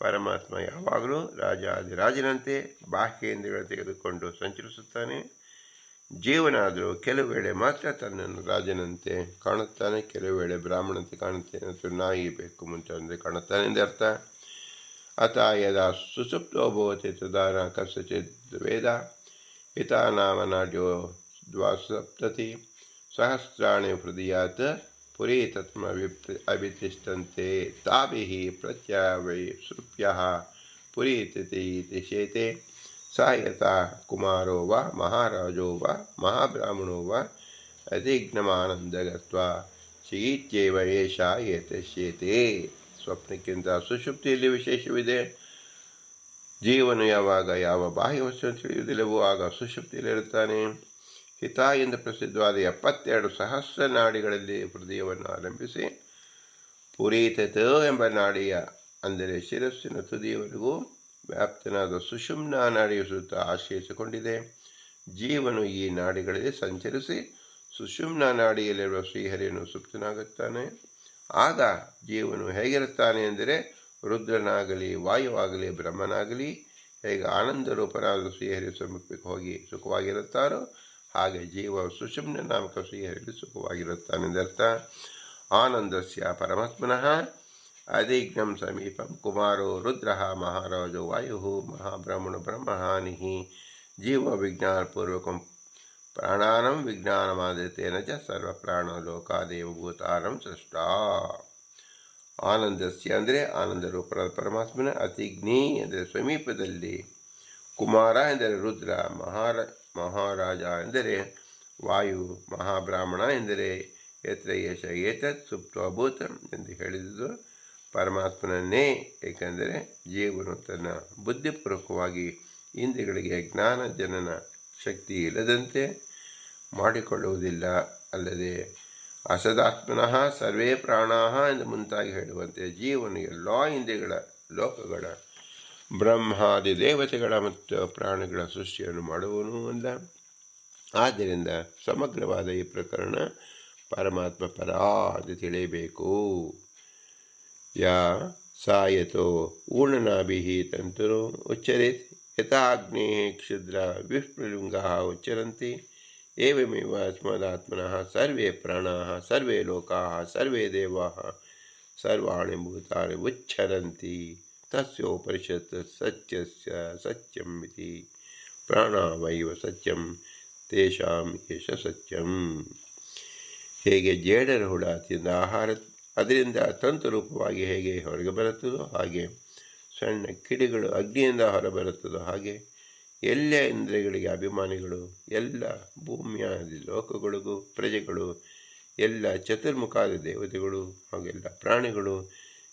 ಪರಮಾತ್ಮ ಯಾವಾಗಲೂ ರಾಜಾದಿರಾಜನಂತೆ ಬಾಹ್ಯೇಂದ್ರಿಯಗಳು ತೆಗೆದುಕೊಂಡು ಸಂಚರಿಸುತ್ತಾನೆ. ಜೀವನಾದರೂ ಕೆಲವು ವೇಳೆ ಮಾತ್ರ ತನ್ನನ್ನು ರಾಜನಂತೆ ಕಾಣುತ್ತಾನೆ, ಕೆಲವು ವೇಳೆ ಬ್ರಾಹ್ಮಣಂತೆ ಕಾಣುತ್ತಾನೆ ಮತ್ತು ನಾಯಿ ಬೆಕ್ಕು ಮುಂತಾದಂತೆ ಕಾಣುತ್ತಾನೆ ಎಂದರ್ಥ. ಅತ ಯದಾ ಸುಸುಪ್ತೋ ಭವತಿ ತದಾ ನ ಕಸ್ಯಚಿದ್ ವೇದ ಹಿತಾ ನಾಮ ನಾಡ್ಯೋ ದ್ವಾಸಪ್ತತಿ ಸಹಸ್ರಾಣಿ ಹೃದಯಾತ್ ಪುರಿ ತತ್ಮ ಅಭಿತಿಷ್ಠಂತೆ ತಾಭಿಃ ಪ್ರತ್ಯವೈ ಸೃಪ್ಯಃ ಪುರೀತತಿ ಇತಿ ಶೇತೆ ಸ ಯಥಾ ಕುಮಾರೋ ವಾ ಮಹಾರಾಜೋ ವಾ ಮಹಾಬ್ರಾಹ್ಮಣೋ ವಾ ಅಧಿಜ್ಞಮಾನಂದಗತ್ವಾ ಶೀತ್ಯೇವ ಏಷ ಏತಶ್ಯೇತೆ. ಸ್ವಪ್ನಕ್ಕಿಂತ ಸುಷುಪ್ತಿಯಲ್ಲಿ ವಿಶೇಷವಿದೆ. ಜೀವನು ಯಾವಾಗ ಯಾವ ಬಾಹ್ಯ ವಸ್ತುವನ್ನು ತಿಳಿಯುವುದಿಲ್ಲವೋ ಆಗ ಸುಷುಪ್ತಿಯಲ್ಲಿರುತ್ತಾನೆ. ಹಿತ ಎಂದು ಪ್ರಸಿದ್ಧವಾದ 72 ಸಹಸ್ರ ನಾಡಿಗಳಲ್ಲಿ ಹೃದಯವನ್ನು ಆರಂಭಿಸಿ ಪುರೀತತ ಎಂಬ ನಾಡಿಯ ಅಂದರೆ ಶಿರಸ್ಸಿನ ತುದಿಯವರೆಗೂ ವ್ಯಾಪ್ತನಾದ ಸುಷುಮ್ನ ನಾಡಿಯ ಸುತ್ತ ಆಶ್ರಯಿಸಿಕೊಂಡಿದೆ. ಜೀವನು ಈ ನಾಡಿಗಳಲ್ಲಿ ಸಂಚರಿಸಿ ಸುಷುಮ್ನ ನಾಡಿಯಲ್ಲಿರುವ ಶ್ರೀಹರಿಯನ್ನು ಸುಪ್ತನಾಗುತ್ತಾನೆ. ಆಗ ಜೀವನು ಹೇಗಿರುತ್ತಾನೆ ಎಂದರೆ ರುದ್ರನಾಗಲಿ ವಾಯುವಾಗಲಿ ಬ್ರಹ್ಮನಾಗಲಿ ಹೇಗೆ ಆನಂದ ರೂಪನಾದ ಶ್ರೀಹರಿ ಸಮೀಪಕ್ಕೆ ಹೋಗಿ ಸುಖವಾಗಿರುತ್ತಾರೋ ಹಾಗೆ ಜೀವ ಸುಷುಮ್ನ ನಾಮಕ ಶ್ರೀಹರಿಯಲ್ಲಿ ಸುಖವಾಗಿರುತ್ತಾನೆಂದರ್ಥ. ಆನಂದಸ್ಯ ಪರಮಾತ್ಮನಃ ಅಧಿಜ್ಞಂ ಸಮೀಪಂ ಕುಮಾರೋ ರುದ್ರ ಮಹಾರಾಜೋ ವಾಯು ಮಹಾಬ್ರಹ್ಮಣ ಬ್ರಹ್ಮಹಾನಿ ಜೀವ ವಿಜ್ಞಾನಪೂರ್ವಕಂ ಪ್ರಾಣಾನಂ ವಿಜ್ಞಾನಮಾದಿತೇನ ಚ ಸರ್ವಪ್ರಾಣಲೋಕಾದೇವ ಭೂತಾನಂ ಸೃಷ್ಟ. ಆನಂದಸ್ಯ ಅಂದರೆ ಆನಂದ ರೂಪರಾದ ಪರಮಾತ್ಮನ ಅತಿಜ್ಞಿ ಅಂದರೆ ಸಮೀಪದಲ್ಲಿ, ಕುಮಾರ ಎಂದರೆ ರುದ್ರ, ಮಹಾರಾಜ ಎಂದರೆ ವಾಯು, ಮಹಾಬ್ರಾಹ್ಮಣ ಎಂದರೆ ಯತ್ರ ಯಶ ಏತತ್ ಸುಪ್ತಭೂತ ಎಂದು ಹೇಳಿದುದು ಪರಮಾತ್ಮನನ್ನೇ. ಏಕೆಂದರೆ ಜೀವನು ತನ್ನ ಬುದ್ಧಿಪೂರ್ವಕವಾಗಿ ಇಂದ್ರಿಯಗಳಿಗೆ ಜ್ಞಾನ ಜನನ ಶಕ್ತಿ ಇಲ್ಲದಂತೆ ಮಾಡಿಕೊಳ್ಳುವುದಿಲ್ಲ. ಅಲ್ಲದೆ ಅಸದಾತ್ಮನಃ ಸರ್ವೇ ಪ್ರಾಣಾಃ ಎಂದು ಮುಂತಾಗಿ ಹೇಳುವಂತೆ ಜೀವನು ಎಲ್ಲ ಇಂದ್ರಿಯಗಳ, ಲೋಕಗಳ, ಬ್ರಹ್ಮಾದಿ ದೇವತೆಗಳ ಮತ್ತು ಪ್ರಾಣಿಗಳ ಸೃಷ್ಟಿಯನ್ನು ಮಾಡುವನು ಅಲ್ಲ. ಆದ್ದರಿಂದ ಸಮಗ್ರವಾದ ಈ ಪ್ರಕರಣ ಪರಮಾತ್ಮ ಪರ ಎಂದು ತಿಳಿಯಬೇಕು. ಯಾ ಸಾಯತೋ ಊರ್ಣನಾಭಿಃ ತಂತುರು ಉಚ್ಚರೇತ್ ಯಥಾ ಅಗ್ನೇಃ ಕ್ಷುದ್ರ ವಿಸ್ಫುಲಿಂಗಾಃ ಉಚ್ಚರಂತಿ ಏವಮೇವ ಅಸ್ಮದಾತ್ಮನಃ ಸರ್ವೇ ಪ್ರಾಣಾಃ ಸರ್ವೇ ಲೋಕಾಃ ಸರ್ವೇ ದೇವಾಃ ಸರ್ವಾಣಿ ಭೂತಾನಿ ಉಚ್ಚರಂತಿ ತಸ್ಯೋಪನಿಷತ್ ಸತ್ಯಸ್ಯ ಸತ್ಯಂ ಇತಿ ಪ್ರಾಣವೈವ ಸತ್ಯಂ ತೇಷಾಂ ಏಷ ಸತ್ಯಂ. ಹೇಗೆ ಜೇಡರ ಹುಳ ತಿಂದ ಆಹಾರ ಅದರಿಂದ ತಂತು ರೂಪವಾಗಿ ಹೇಗೆ ಹೊರಗೆ ಬರುತ್ತದೋ ಹಾಗೆ ಸಣ್ಣ ಕಿಡಿಗಳು ಅಗ್ನಿಯಿಂದ ಹೊರಬರುತ್ತದೋ ಹಾಗೆ ಎಲ್ಲ ಇಂದ್ರಿಯಗಳಿಗೆ ಅಭಿಮಾನಿಗಳು, ಎಲ್ಲ ಭೂಮಿಯಾದಿ ಲೋಕಗಳಿಗೂ ಪ್ರಜೆಗಳು, ಎಲ್ಲ ಚತುರ್ಮುಖಾದ ದೇವತೆಗಳು ಹಾಗೆಲ್ಲ ಪ್ರಾಣಿಗಳು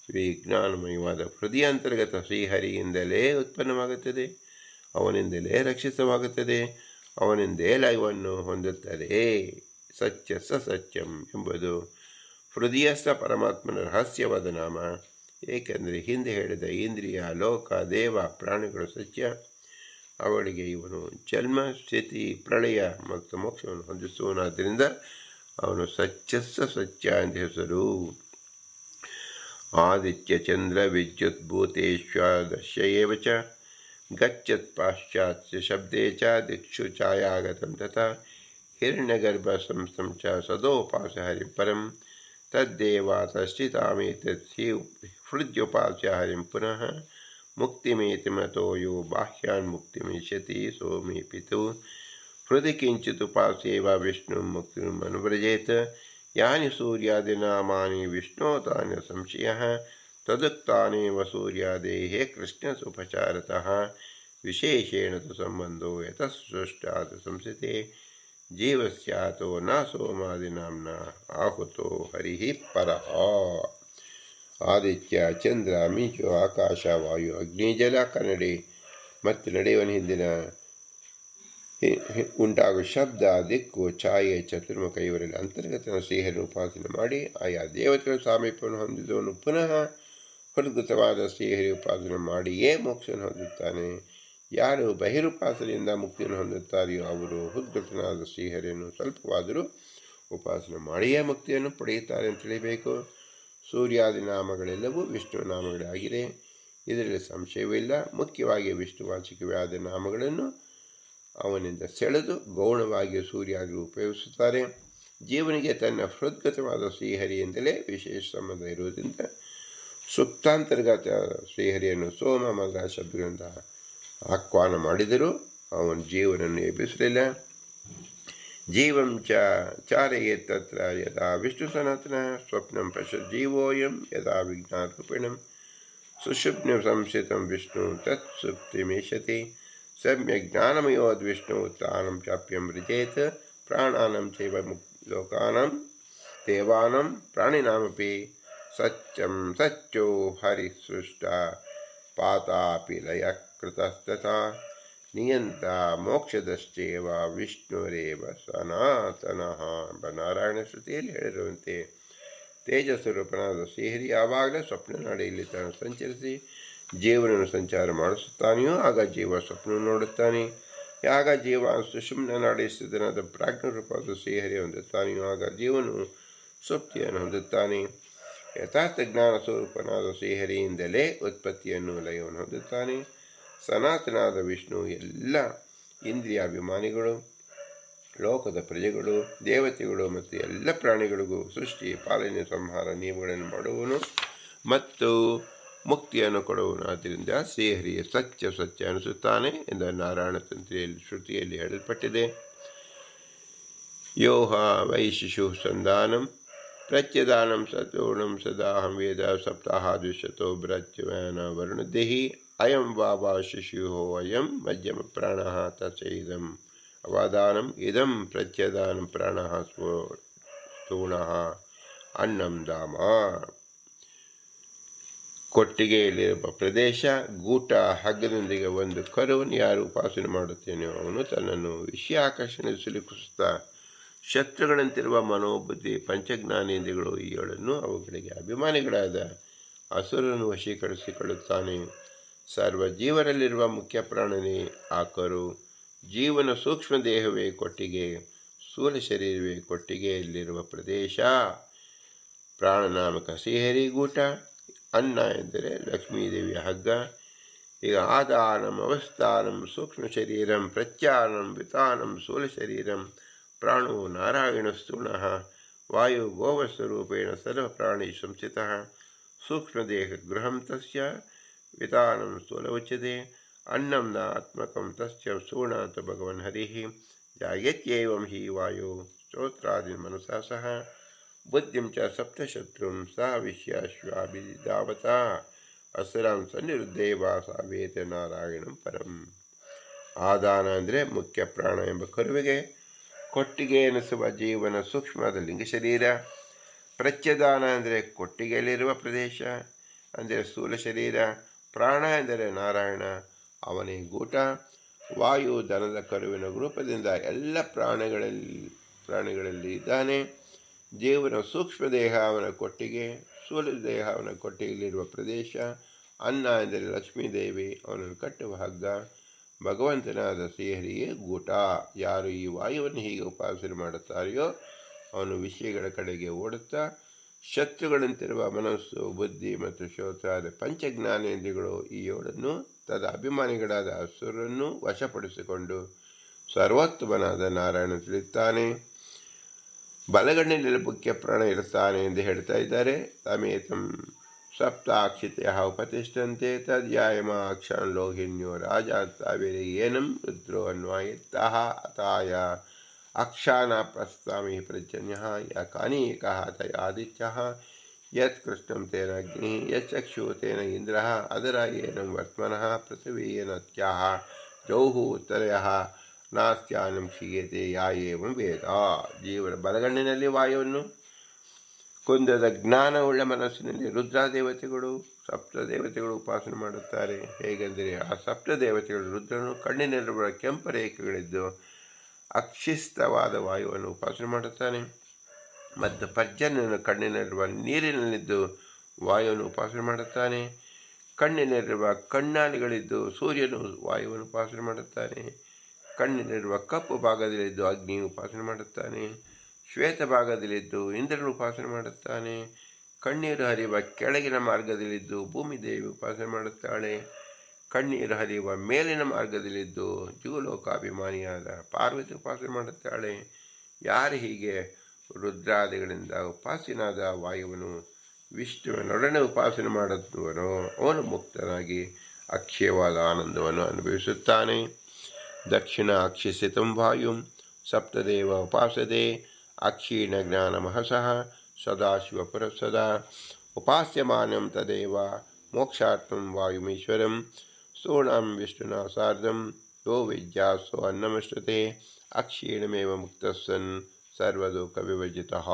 ವಿಜ್ಞಾನಮಯವಾದ ಹೃದಯಾಂತರ್ಗತ ಶ್ರೀಹರಿಯಿಂದಲೇ ಉತ್ಪನ್ನವಾಗುತ್ತದೆ, ಅವನಿಂದಲೇ ರಕ್ಷಿತವಾಗುತ್ತದೆ, ಅವನಿಂದೇ ಲಯವನ್ನು ಹೊಂದುತ್ತದೆ. ಸತ್ಯ ಸತ್ಯಂ ಎಂಬುದು ಹೃದಯಸ್ಥ ಪರಮಾತ್ಮನ ರಹಸ್ಯವಾದ ನಾಮ. ಏಕೆಂದರೆ ಹಿಂದೆ ಹೇಳಿದ ಇಂದ್ರಿಯ, ಲೋಕ, ದೇವ, ಪ್ರಾಣಿಗಳು ಸತ್ಯ. ಅವಳಿಗೆ ಇವನು ಜನ್ಮ, ಸ್ಥಿತಿ, ಪ್ರಳಯ ಮತ್ತು ಮೋಕ್ಷವನ್ನು ಹೊಂದಿಸುವನಾದ್ದರಿಂದ ಅವನು ಸತ್ಯಸ್ಸ ಸತ್ಯ ಎಂದು ಹೆಸರು. ಆದಿತ್ಯ ಚಂದ್ರ ವಿದ್ಯುತ್ ಭೂತೇಶ್ವರಶ್ಯೇವ ಚ ಗಚ್ಚತ್ ಪಾಶ್ಚಾತ್ಯ ಶಬ್ದೇ ಚ ದಿಕ್ಷು ಛಾಯಾಗತಂ ತಥಾ ಹಿರಣ್ಯಗರ್ಭ ಸಂಸ್ಥಂ ಚ ಸದೋಪಾಸ ಹರಿಂ ಪರಂ ತದ್ದೇವಾತಶ್ಚಿತಾಮೇತತ್ ಹಿ ಹೃದ್ಯೋಪಾಸ್ಯ ಹರಿಂ ಪುನಃ ಮುಕ್ತಿಮೇತಿ ಮತೋ ಯೋ ಬಾಹ್ಯಾನ್ ಮುಕ್ತಿಮಿಷ್ಯತಿ ಸೋಮೇಪಿತು ಹೃದಯ ಕಿಂಚಿತ್ ಉಪಾಸ್ಯೇವ ವಿಷ್ಣುಂ ಮುಕ್ತಿಂ ಅನುವ್ರಜೇತ್ ಯಾನಿ ಸೂರ್ಯಾದಿನಾಮಾನಿ ವಿಷ್ಣೋ ತಾನಿ ಸಂಶಯಃ ತದುಕ್ತಾನೇವ ಸೂರ್ಯಾದೇಃ ಕೃಷ್ಣಸುಪಚಾರತಃ ವಿಶೇಷೇಣ ತು ಸಂಬಂಧೋ ಯತಃ ಸೃಷ್ಟಾತ್ ಸಂಸ್ಥಿತೆ ಜೀವಸ್ಯಾತೋ ನ ಸೋಮಾದಿನಾಮ್ನ ಆಹುತೋ ಹರಿಃ ಪರಃ. ಆದಿತ್ಯ, ಚಂದ್ರ, ಮಿಂಚು, ಆಕಾಶ, ವಾಯು, ಅಗ್ನಿ, ಜಲ, ಕನ್ನಡಿ ಮತ್ತು ನಡೆಯುವನ ಹಿಂದಿನ ಉಂಟಾಗುವ ಶಬ್ದ, ದಿಕ್ಕು, ಛಾಯೆ, ಚತುರ್ಮುಖ ಇವರಲ್ಲಿ ಅಂತರ್ಗತನ ಶ್ರೀಹರಿಯನ್ನು ಉಪಾಸನೆ ಮಾಡಿ ಆಯಾ ದೇವತೆಗಳ ಸಾಮೀಪ್ಯವನ್ನು ಹೊಂದಿದವನು ಪುನಃ ಹೃದ್ಗತವಾದ ಶ್ರೀಹರಿ ಉಪಾಸನೆ ಮಾಡಿಯೇ ಮೋಕ್ಷವನ್ನು ಹೊಂದುತ್ತಾನೆ. ಯಾರು ಬಹಿರುಪಾಸನೆಯಿಂದ ಮುಕ್ತಿಯನ್ನು ಹೊಂದುತ್ತಾರೆಯೋ ಅವರು ಹೃದ್ಗತನಾದ ಶ್ರೀಹರಿಯನ್ನು ಸ್ವಲ್ಪವಾದರೂ ಉಪಾಸನೆ ಮಾಡಿಯೇ ಮುಕ್ತಿಯನ್ನು ಪಡೆಯುತ್ತಾರೆ ಅಂತ ತಿಳಿಯಬೇಕು. ಸೂರ್ಯಾದಿ ನಾಮಗಳೆಲ್ಲವೂ ವಿಷ್ಣು ನಾಮಗಳೇ ಆಗಿದೆ, ಇದರಲ್ಲಿ ಸಂಶಯವಿಲ್ಲ. ಮುಖ್ಯವಾಗಿ ವಿಷ್ಣುವಾಚಕವಾದ ನಾಮಗಳನ್ನು ಅವನಿಂದ ಸೆಳೆದು ಗೌಣವಾಗಿ ಸೂರ್ಯಾದಿ ಉಪಯೋಗಿಸುತ್ತಾರೆ. ಜೀವನಿಗೆ ತನ್ನ ಹೃದ್ಗತವಾದ ಶ್ರೀಹರಿಯಿಂದಲೇ ವಿಶೇಷ ಸಂಬಂಧ ಇರುವುದರಿಂದ ಸುಪ್ತಾಂತರ್ಗತ ಶ್ರೀಹರಿಯನ್ನು ಸೋಮ ಮೊದಲ ಶಬ್ದಗಳಿಂದ ಆಹ್ವಾನ ಮಾಡಿದರೂ ಅವನು ಜೀವನನ್ನು ಎಬ್ಬಿಸಲಿಲ್ಲ. ಜೀವಂ ಚಾರಯೇತ್ ತತ್ರ ಯದಾ ವಿಷ್ಣು ಸನಾತನ ಸ್ವಪ್ನಂ ಪಶ್ಯತ್ ಜೀವೋಯಂ ಯದಾ ವಿಜ್ಞಾನರೂಪಿಣಂ ಸುಷುಪ್ನ ಸಂಸ್ಥಿತಂ ವಿಷ್ಣು ತತ್ ಸುಪ್ತಿಮೇಷತಿ ಸಮ್ಯಕ್ ಜ್ಞಾನಮಯೋದ್ವಿಷ್ಣು ಉತ್ಥಾನಂ ಚಾಪ್ಯಂ ವೃಜೇತ್ ಪ್ರಾಣಾನಂ ಚೈವ ಲೋಕಾನಾಂ ದೇವಾನಾಂ ಪ್ರಾಣಿನಾಮಪಿ ಸಚ್ಚೋ ಹರಿಸೃಷ್ಟ ಪಾತಾಪಿ ಲಯ ಕೃತಸ್ತಥಾ ನಿಯಂತ ಮೋಕ್ಷದಶ್ಚೇವ ವಿಷ್ಣುರೇವ ಸನಾತನಃ ಎಂಬ ನಾರಾಯಣ ಶ್ರುತಿಯಲ್ಲಿ ಹೇಳಿರುವಂತೆ ತೇಜಸ್ವರೂಪನಾದ ಶ್ರೀಹರಿ ಯಾವಾಗಲೇ ಸ್ವಪ್ನ ನಾಡಿಯಲ್ಲಿ ತಾನು ಸಂಚರಿಸಿ ಜೀವನನ್ನು ಸಂಚಾರ ಮಾಡಿಸುತ್ತಾನೆಯೋ ಆಗ ಜೀವ ಸ್ವಪ್ನ ನೋಡುತ್ತಾನೆ. ಯಾಗ ಜೀವ ಸುಷುಮ್ನ ನಾಡಿ ಸ್ಥಿತನಾದ ಪ್ರಾಜ್ಞರೂಪವಾದ ಶ್ರೀಹರಿ ಹೊಂದುತ್ತಾನೆಯೋ ಆಗ ಜೀವನು ಸುಪ್ತಿಯನ್ನು ಹೊಂದುತ್ತಾನೆ. ಯಥಾರ್ಥ ಜ್ಞಾನ ಸ್ವರೂಪನಾದ ಶ್ರೀಹರಿಯಿಂದಲೇ ಉತ್ಪತ್ತಿಯನ್ನು ಲಯವನ್ನು ಹೊಂದುತ್ತಾನೆ. ಸನಾತನಾದ ವಿಷ್ಣು ಎಲ್ಲ ಇಂದ್ರಿಯಾಭಿಮಾನಿಗಳು, ಲೋಕದ ಪ್ರಜೆಗಳು, ದೇವತೆಗಳು ಮತ್ತು ಎಲ್ಲ ಪ್ರಾಣಿಗಳಿಗೂ ಸೃಷ್ಟಿ, ಪಾಲನೆ, ಸಂಹಾರ ನಿಯಮಗಳನ್ನು ಮಾಡುವನು ಮತ್ತು ಮುಕ್ತಿಯನ್ನು ಕೊಡುವನು. ಆದ್ದರಿಂದ ಶ್ರೀಹರಿಯ ಸತ್ಯ ಅನಿಸುತ್ತಾನೆ ಎಂದು ನಾರಾಯಣ ತಂತ್ರಿಯಲ್ಲಿ ಶ್ರುತಿಯಲ್ಲಿ ಹೇಳಲ್ಪಟ್ಟಿದೆ. ಯೋಹ ವೈಶಿಷು ಸಂಧಾನಂ ಪ್ರತ್ಯದಾನಂ ಸತೋಣಂ ಸದಾಹಂ ವೇದ ಸಪ್ತಾಹಾದ್ವಿಶತೋ ಭ್ರತ್ಯವೇನ ವರುಣದೇಹಿ ಅಯಂ ವಾವ ಶಿಶು ಅಯಂ ಮಧ್ಯಮ ಪ್ರಾಣ ತಚೈದಂ ಅವಧಾನಂ ಇದಂ ಪ್ರತ್ಯದಾನಂ ಪ್ರಾಣ ಸ್ಥೂಣ ಅನ್ನಂ ಧಾಮ. ಕೊಟ್ಟಿಗೆಯಲ್ಲಿರುವ ಪ್ರದೇಶ, ಗೂಟ, ಹಗ್ಗದೊಂದಿಗೆ ಒಂದು ಕರುವನ್ನು ಯಾರು ಉಪಾಸನೆ ಮಾಡುತ್ತೇನೋ ಅವನು ತನ್ನನ್ನು ವಿಷಯ ಆಕರ್ಷಣೆ ಸಿಲುಕಿಸುತ್ತಾ ಶತ್ರುಗಳಂತಿರುವ ಮನೋಬುದ್ಧಿ ಪಂಚಜ್ಞಾನೇಂದ್ರಿಯಗಳು ಈ ಏಳನ್ನು ಅವುಗಳಿಗೆ ಅಭಿಮಾನಿಗಳಾದ ಅಸುರನ್ನು ವಶೀಕರಿಸಿಕೊಳ್ಳುತ್ತಾನೆ. ಸರ್ವ ಜೀವರಲ್ಲಿರುವ ಮುಖ್ಯ ಪ್ರಾಣನೇ ಆ ಕರು. ಜೀವನ ಸೂಕ್ಷ್ಮ ದೇಹವೇ ಕೊಟ್ಟಿಗೆ, ಸ್ಥೂಲ ಶರೀರವೇ ಕೊಟ್ಟಿಗೆಯಲ್ಲಿರುವ ಪ್ರದೇಶ. ಪ್ರಾಣನಾಮಕ ಶ್ರೀಹರಿ ಗೂಟ, ಅನ್ನ ಎಂದರೆ ಲಕ್ಷ್ಮೀದೇವಿಯ ಹಗ್ಗ. ಈಗ ಆದಾನಂ ಅವಸ್ಥಾನಂ ಸೂಕ್ಷ್ಮ ಶರೀರಂ ಪ್ರತ್ಯಾನಂ ವಿತಾನಂ ಸ್ಥೂಲ ಶರೀರಂ ಪ್ರಾಣೋ ನಾರಾಯಣ ಸ್ಥೂಣಃ ವಾಯು ಗೋವಸ್ವರೂಪೇಣ ಸರ್ವ ಪ್ರಾಣಿ ಸಂಸ್ಥಿತಃ ಸೂಕ್ಷ್ಮದೇಹ ಗೃಹಂ ತಸ್ಯ ವಿತಾನಂ ಸ್ಥೂಲ ಉಚ್ಯತೆ ಅನ್ನಂ ನ ಆತ್ಮಕಂ ತಸ್ಯ ಸ್ಥೂಣಾತ್ ಭಗವನ್ ಹರಿಃ ಜಾಯತ್ಯೇವಂ ಹಿ ವಾಯು ಸ್ತೋತ್ರಾದಿ ಮನಸಾ ಸಹ ಬುದ್ಧಿಂ ಚ ಸಪ್ತಶತ್ರುಂ ಸಹ ವಿಶ್ಯಾಶ್ವಾಭಿಧಾವತ ಅಸುರಾಂ ಸನ್ನಿರುದ್ಧೇವ ಸಾವೇತ ನಾರಾಯಣಂ ಪರಂ. ಆದಾನ ಅಂದರೆ ಮುಖ್ಯ ಪ್ರಾಣ ಎಂಬ ಕರುವಿಗೆ, ಕೊಟ್ಟಿಗೆ ಎನಿಸುವ ಜೀವನ ಸೂಕ್ಷ್ಮವಾದ ಲಿಂಗ ಶರೀರ. ಪ್ರತ್ಯದಾನ ಅಂದರೆ ಕೊಟ್ಟಿಗೆಯಲ್ಲಿರುವ ಪ್ರದೇಶ ಅಂದರೆ ಸ್ಥೂಲ ಶರೀರ. ಪ್ರಾಣ ಎಂದರೆ ನಾರಾಯಣ, ಅವನೇ ಗೂಟ. ವಾಯು ದನದ ಕರುವಿನ ರೂಪದಿಂದ ಎಲ್ಲ ಪ್ರಾಣಿಗಳಲ್ಲಿ ಇದ್ದಾನೆ. ಜೀವನ ಸೂಕ್ಷ್ಮ ದೇಹ ಅವನ ಕೊಟ್ಟಿಗೆ, ಸ್ಥೂಲ ದೇಹ ಅವನ ಕೊಟ್ಟಿಗೆಯಲ್ಲಿರುವ ಪ್ರದೇಶ. ಅನ್ನ ಎಂದರೆ ಲಕ್ಷ್ಮೀದೇವಿ, ಅವನನ್ನು ಕಟ್ಟುವ ಹಗ್ಗ. ಭಗವಂತನಾದ ಶ್ರೀಹರಿಯೇ ಗೂಟ. ಯಾರು ಈ ವಾಯುವನ್ನು ಹೀಗೆ ಉಪಾಸನೆ ಮಾಡುತ್ತಾರೆಯೋ ಅವನು ವಿಷಯಗಳ ಕಡೆಗೆ ಓಡುತ್ತಾ ಶತ್ರುಗಳಂತಿರುವ ಮನಸ್ಸು, ಬುದ್ಧಿ ಮತ್ತು ಶ್ರೋತ್ರಾದ ಪಂಚಜ್ಞಾನೇಂದ್ರಿಯಗಳು ಈ ಏಳನ್ನು ತದ ಅಭಿಮಾನಿಗಳಾದ ಅಸುರನ್ನು ವಶಪಡಿಸಿಕೊಂಡು ಸರ್ವೋತ್ತಮನಾದ ನಾರಾಯಣ ತಿಳಿಯುತ್ತಾನೆ. ಬಲಗಣ್ಣಿನಲ್ಲಿ ಮುಖ್ಯ ಪ್ರಾಣ ಇರುತ್ತಾನೆ ಎಂದು ಹೇಳ್ತಾ ಇದ್ದಾರೆ. ತಮೇತಂ ಸಪ್ತಾಕ್ಷಿತ್ಯ ಉಪತಿಷ್ಠಂತೆ ತದ್ಯಾಯಮಾಕ್ಷಾನ್ ಲೋಹಿನ್ಯೋ ರಾಜ ತಾವೇರಿ ಏನಂ ರುದ್ರೋ ಅನ್ವಾಯಿತಃ ಅತಾಯ ಅಕ್ಷಾನ ಪ್ರಸ್ತಾಮಿ ಪ್ರಜನ್ಯ ಯಕಾನೀಕಃ ತಯ ಆದಿತ್ಯಃ ಯತ್ ಕೃಷ್ಣಂ ತೇನ ಅಗ್ನಿ ಯಚ್ಚಕ್ಷು ತೇನ ಇಂದ್ರ ಅದರ ಏನಂ ವರ್ತ್ಮನಃ ಪೃಥಿವೀಯನ ತ್ಯಾಹ ಜೌಹು ಉತ್ತರಯಃ ನಾಸ್ತ್ಯಾನಂ ಕ್ಷೀಯತೆ ಯಾ ಏವಂ ವೇದ. ಜೀವನ ಬಲಗಣ್ಣಿನಲ್ಲಿ ವಾಯುವನ್ನು, ಕುಂದದ ಜ್ಞಾನವುಳ್ಳ ಮನಸ್ಸಿನಲ್ಲಿ ರುದ್ರದೇವತೆಗಳು, ಸಪ್ತದೇವತೆಗಳು ಉಪಾಸನೆ ಮಾಡುತ್ತಾರೆ. ಹೇಗೆಂದರೆ ಆ ಸಪ್ತದೇವತೆಗಳು ರುದ್ರನು ಕಣ್ಣಿನಲ್ಲಿರುವ ಕೆಂಪು ರೇಖೆಗಳಿದ್ದು ಅಕ್ಷಿಸ್ತವಾದ ವಾಯುವನ್ನು ಉಪಾಸನೆ ಮಾಡುತ್ತಾನೆ. ಮತ್ತು ಪರ್ಜನ್ಯನು ಕಣ್ಣಿನಲ್ಲಿರುವ ನೀರಿನಲ್ಲಿದ್ದು ವಾಯುವನ್ನು ಉಪಾಸನೆ ಮಾಡುತ್ತಾನೆ. ಕಣ್ಣಿನಲ್ಲಿರುವ ಕಣ್ಣಾಲಿಗಳಿದ್ದು ಸೂರ್ಯನು ವಾಯುವನ್ನು ಉಪಾಸನೆ ಮಾಡುತ್ತಾನೆ. ಕಣ್ಣಿನಲ್ಲಿರುವ ಕಪ್ಪು ಭಾಗದಲ್ಲಿದ್ದು ಅಗ್ನಿ ಉಪಾಸನೆ ಮಾಡುತ್ತಾನೆ. ಶ್ವೇತ ಭಾಗದಲ್ಲಿದ್ದು ಇಂದ್ರನು ಉಪಾಸನೆ ಮಾಡುತ್ತಾನೆ. ಕಣ್ಣೀರು ಹರಿಯುವ ಕೆಳಗಿನ ಮಾರ್ಗದಲ್ಲಿದ್ದು ಭೂಮಿ ದೇವಿ ಉಪಾಸನೆ ಮಾಡುತ್ತಾಳೆ. ಕಣ್ಣೀರು ಹರಿಯುವ ಮೇಲಿನ ಮಾರ್ಗದಲ್ಲಿದ್ದು ಜೀವಲೋಕಾಭಿಮಾನಿಯಾದ ಪಾರ್ವತಿ ಉಪಾಸನೆ ಮಾಡುತ್ತಾಳೆ. ಯಾರು ಹೀಗೆ ರುದ್ರಾದಿಗಳಿಂದ ಉಪಾಸನಾದ ವಾಯುವನು ವಿಷ್ಣುವಿನೊಡನೆ ಉಪಾಸನೆ ಮಾಡುವನೋ ಅವನು ಮುಕ್ತನಾಗಿ ಅಕ್ಷಯವಾದ ಆನಂದವನ್ನು ಅನುಭವಿಸುತ್ತಾನೆ. ದಕ್ಷಿಣ ಅಕ್ಷಿಸಿತಂ ವಾಯುಂ ಸಪ್ತದೇವ ಉಪಾಸದೆ ಅಕ್ಷೀಣ ಜ್ಞಾನಮಹಸಃ ಸದಾಶಿವಪುರಸದ ಉಪಾಸ್ಯಮಾನಂ ತದೇವ ಮೋಕ್ಷಾರ್ಥಂ ವಾಯುಮೀಶ್ವರಂ ಸ್ಥೂಣಂ ವಿಷ್ಣುನಾ ಸಾರ್ಧಂ ಯೋ ವಿದ್ಯಾಸೋ ಅನ್ನಮಶ್ನುತೆ ಅಕ್ಷೀಣಮೇವ ಮುಕ್ತಸ್ಸನ್ ಸರ್ವದುಃಖ ವಿವರ್ಜಿತಃ.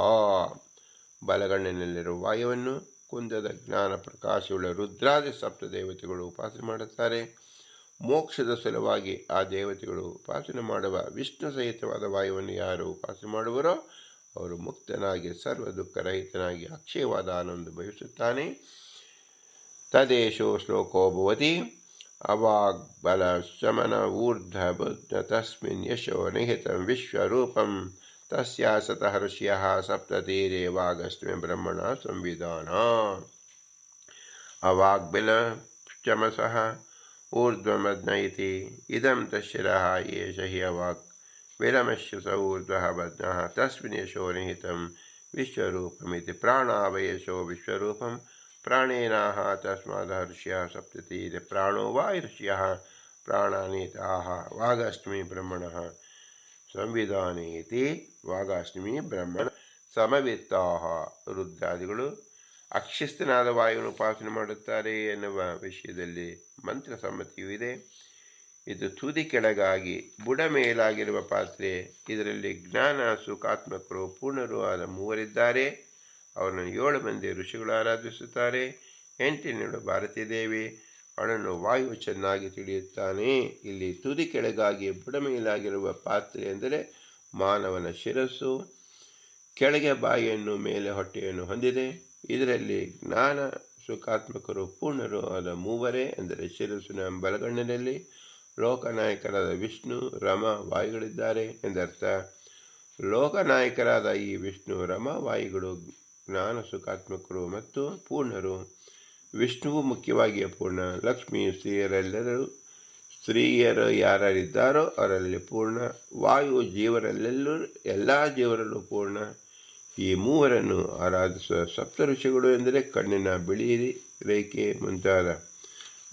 ಬಲಗಣ್ಣಿನಲ್ಲಿರುವ ವಾಯುವನ್ನು ಕುಂದದ ಜ್ಞಾನ ಪ್ರಕಾಶವುಳ್ಳ ರುದ್ರಾದಿ ಸಪ್ತದೇವತೆಗಳು ಉಪಾಸನೆ ಮಾಡುತ್ತಾರೆ. ಮೋಕ್ಷದ ಸಲುವಾಗಿ ಆ ದೇವತೆಗಳು ಉಪಾಸನೆ ಮಾಡುವ ವಿಷ್ಣು ಸಹಿತವಾದ ವಾಯುವನ್ನು ಯಾರು ಉಪಾಸನೆ ಮಾಡುವರೋ ಅವರು ಮುಕ್ತನಾಗಿ ಸರ್ವ ದುಃಖರಹಿತನಾಗಿ ಅಕ್ಷಯವಾದ ಆನಂದ ಬಯಸುತ್ತಾನೆ. ತದೇಶೋ ಶ್ಲೋಕೋ ಭವತಿ ಅವಾಗ್ಬಲ ಶಮನ ಊರ್ಧ್ವ ಬುದ್ಧ ತಸ್ಮಿನ್ ಯಶೋ ನಿಹಿತಂ ವಿಶ್ವರೂಪಂ ತಸ್ಯ ಸತಃ ಋಷಿಯಃ ಸಪ್ತತೀರೆ ವಾಗಸ್ತ್ವೆ ಬ್ರಹ್ಮಣ ಸಂವಿಧಾನ. ಅವಾಗ್ಬಲ ಶಮಸಃ ಊರ್ಧ್ವಮದ್ನ ಇತಿ ಇದಂ ತಶಿರಃ ಏಷ ಹಿ ಅವಾಗ್ ವಿರಮಶ್ಯ ಸ ಊರ್ಧ್ವಃ ಬದ್ನಃ ತಸ್ಮಿನ್ ಯಶೋ ನಿಹಿತಂ ವಿಶ್ವರೂಪಮಿತಿ ಪ್ರಾಣಾವಯಶೋ ವಿಶ್ವರೂಪಂ ಪ್ರಾಣೇನಾಹ ತಸ್ಮಾದಃ ಋಷಿಯಃ ಸಪ್ತತೀರೆ ಪ್ರಾಣೋ ವಾಯುರ್ಷಿಯಃ ಪ್ರಾಣಾನೇತಾಹ ವಾಗಾಷ್ಟಮಿ ಬ್ರಹ್ಮಣಃ ಸಂವಿಧಾನೇತಿ ವಾಗಾಷ್ಟಮಿ ಬ್ರಹ್ಮಣ ಸಮವಿತ್ತಾಹ. ರುದ್ರಾದಿಗಳು ಅಕ್ಷಿಸ್ತನಾದ ವಾಯುವನ್ನು ಉಪಾಸನೆ ಮಾಡುತ್ತಾರೆ ಎನ್ನುವ ವಿಷಯದಲ್ಲಿ ಮಂತ್ರ ಸಮ್ಮತಿಯೂ ಇದೆ. ಇದು ತುದಿ ಕೆಳಗಾಗಿ ಬುಡ ಮೇಲಾಗಿರುವ ಪಾತ್ರೆ. ಇದರಲ್ಲಿ ಜ್ಞಾನ ಸುಖಾತ್ಮಕರು ಪೂರ್ಣರು ಆದ ಮೂವರಿದ್ದಾರೆ. ಅವರನ್ನು 7 ಮಂದಿ ಋಷಿಗಳು ಆರಾಧಿಸುತ್ತಾರೆ. 8ನೇಳು ಭಾರತೀ ದೇವಿ, ಅವಳನ್ನು ವಾಯು ಚೆನ್ನಾಗಿ ತಿಳಿಯುತ್ತಾನೆ. ಇಲ್ಲಿ ತುದಿ ಕೆಳಗಾಗಿ ಬುಡ ಮೇಲಾಗಿರುವ ಪಾತ್ರೆ ಎಂದರೆ ಮಾನವನ ಶಿರಸ್ಸು. ಕೆಳಗೆ ಬಾಯಿಯನ್ನು ಮೇಲೆ ಹೊಟ್ಟೆಯನ್ನು ಹೊಂದಿದೆ. ಇದರಲ್ಲಿ ಜ್ಞಾನ ಸುಖಾತ್ಮಕರು ಪೂರ್ಣರು ಆದ ಮೂವರೇ ಅಂದರೆ ಶಿರಸ್ಸಿನ ಬಲಗಣ್ಣಿನಲ್ಲಿ ಲೋಕನಾಯಕರಾದ ವಿಷ್ಣು ರಮ ವಾಯುಗಳಿದ್ದಾರೆ ಎಂದರ್ಥ. ಲೋಕನಾಯಕರಾದ ಈ ವಿಷ್ಣು ರಮ ವಾಯುಗಳು ಜ್ಞಾನ ಸುಖಾತ್ಮಕರು ಮತ್ತು ಪೂರ್ಣರು. ವಿಷ್ಣುವು ಮುಖ್ಯವಾಗಿ ಪೂರ್ಣ. ಲಕ್ಷ್ಮೀ ಸ್ತ್ರೀಯರು ಯಾರಿದ್ದಾರೋ ಅವರಲ್ಲಿ ಪೂರ್ಣ. ವಾಯು ಜೀವರಲ್ಲೆಲ್ಲೂ ಎಲ್ಲ ಜೀವರಲ್ಲೂ ಪೂರ್ಣ. ಈ ಮೂವರನ್ನು ಆರಾಧಿಸುವ ಸಪ್ತ ಋಷಿಗಳು ಎಂದರೆ ಕಣ್ಣಿನ ಬಿಳಿ ರೇಖೆ ಮುಂತಾದ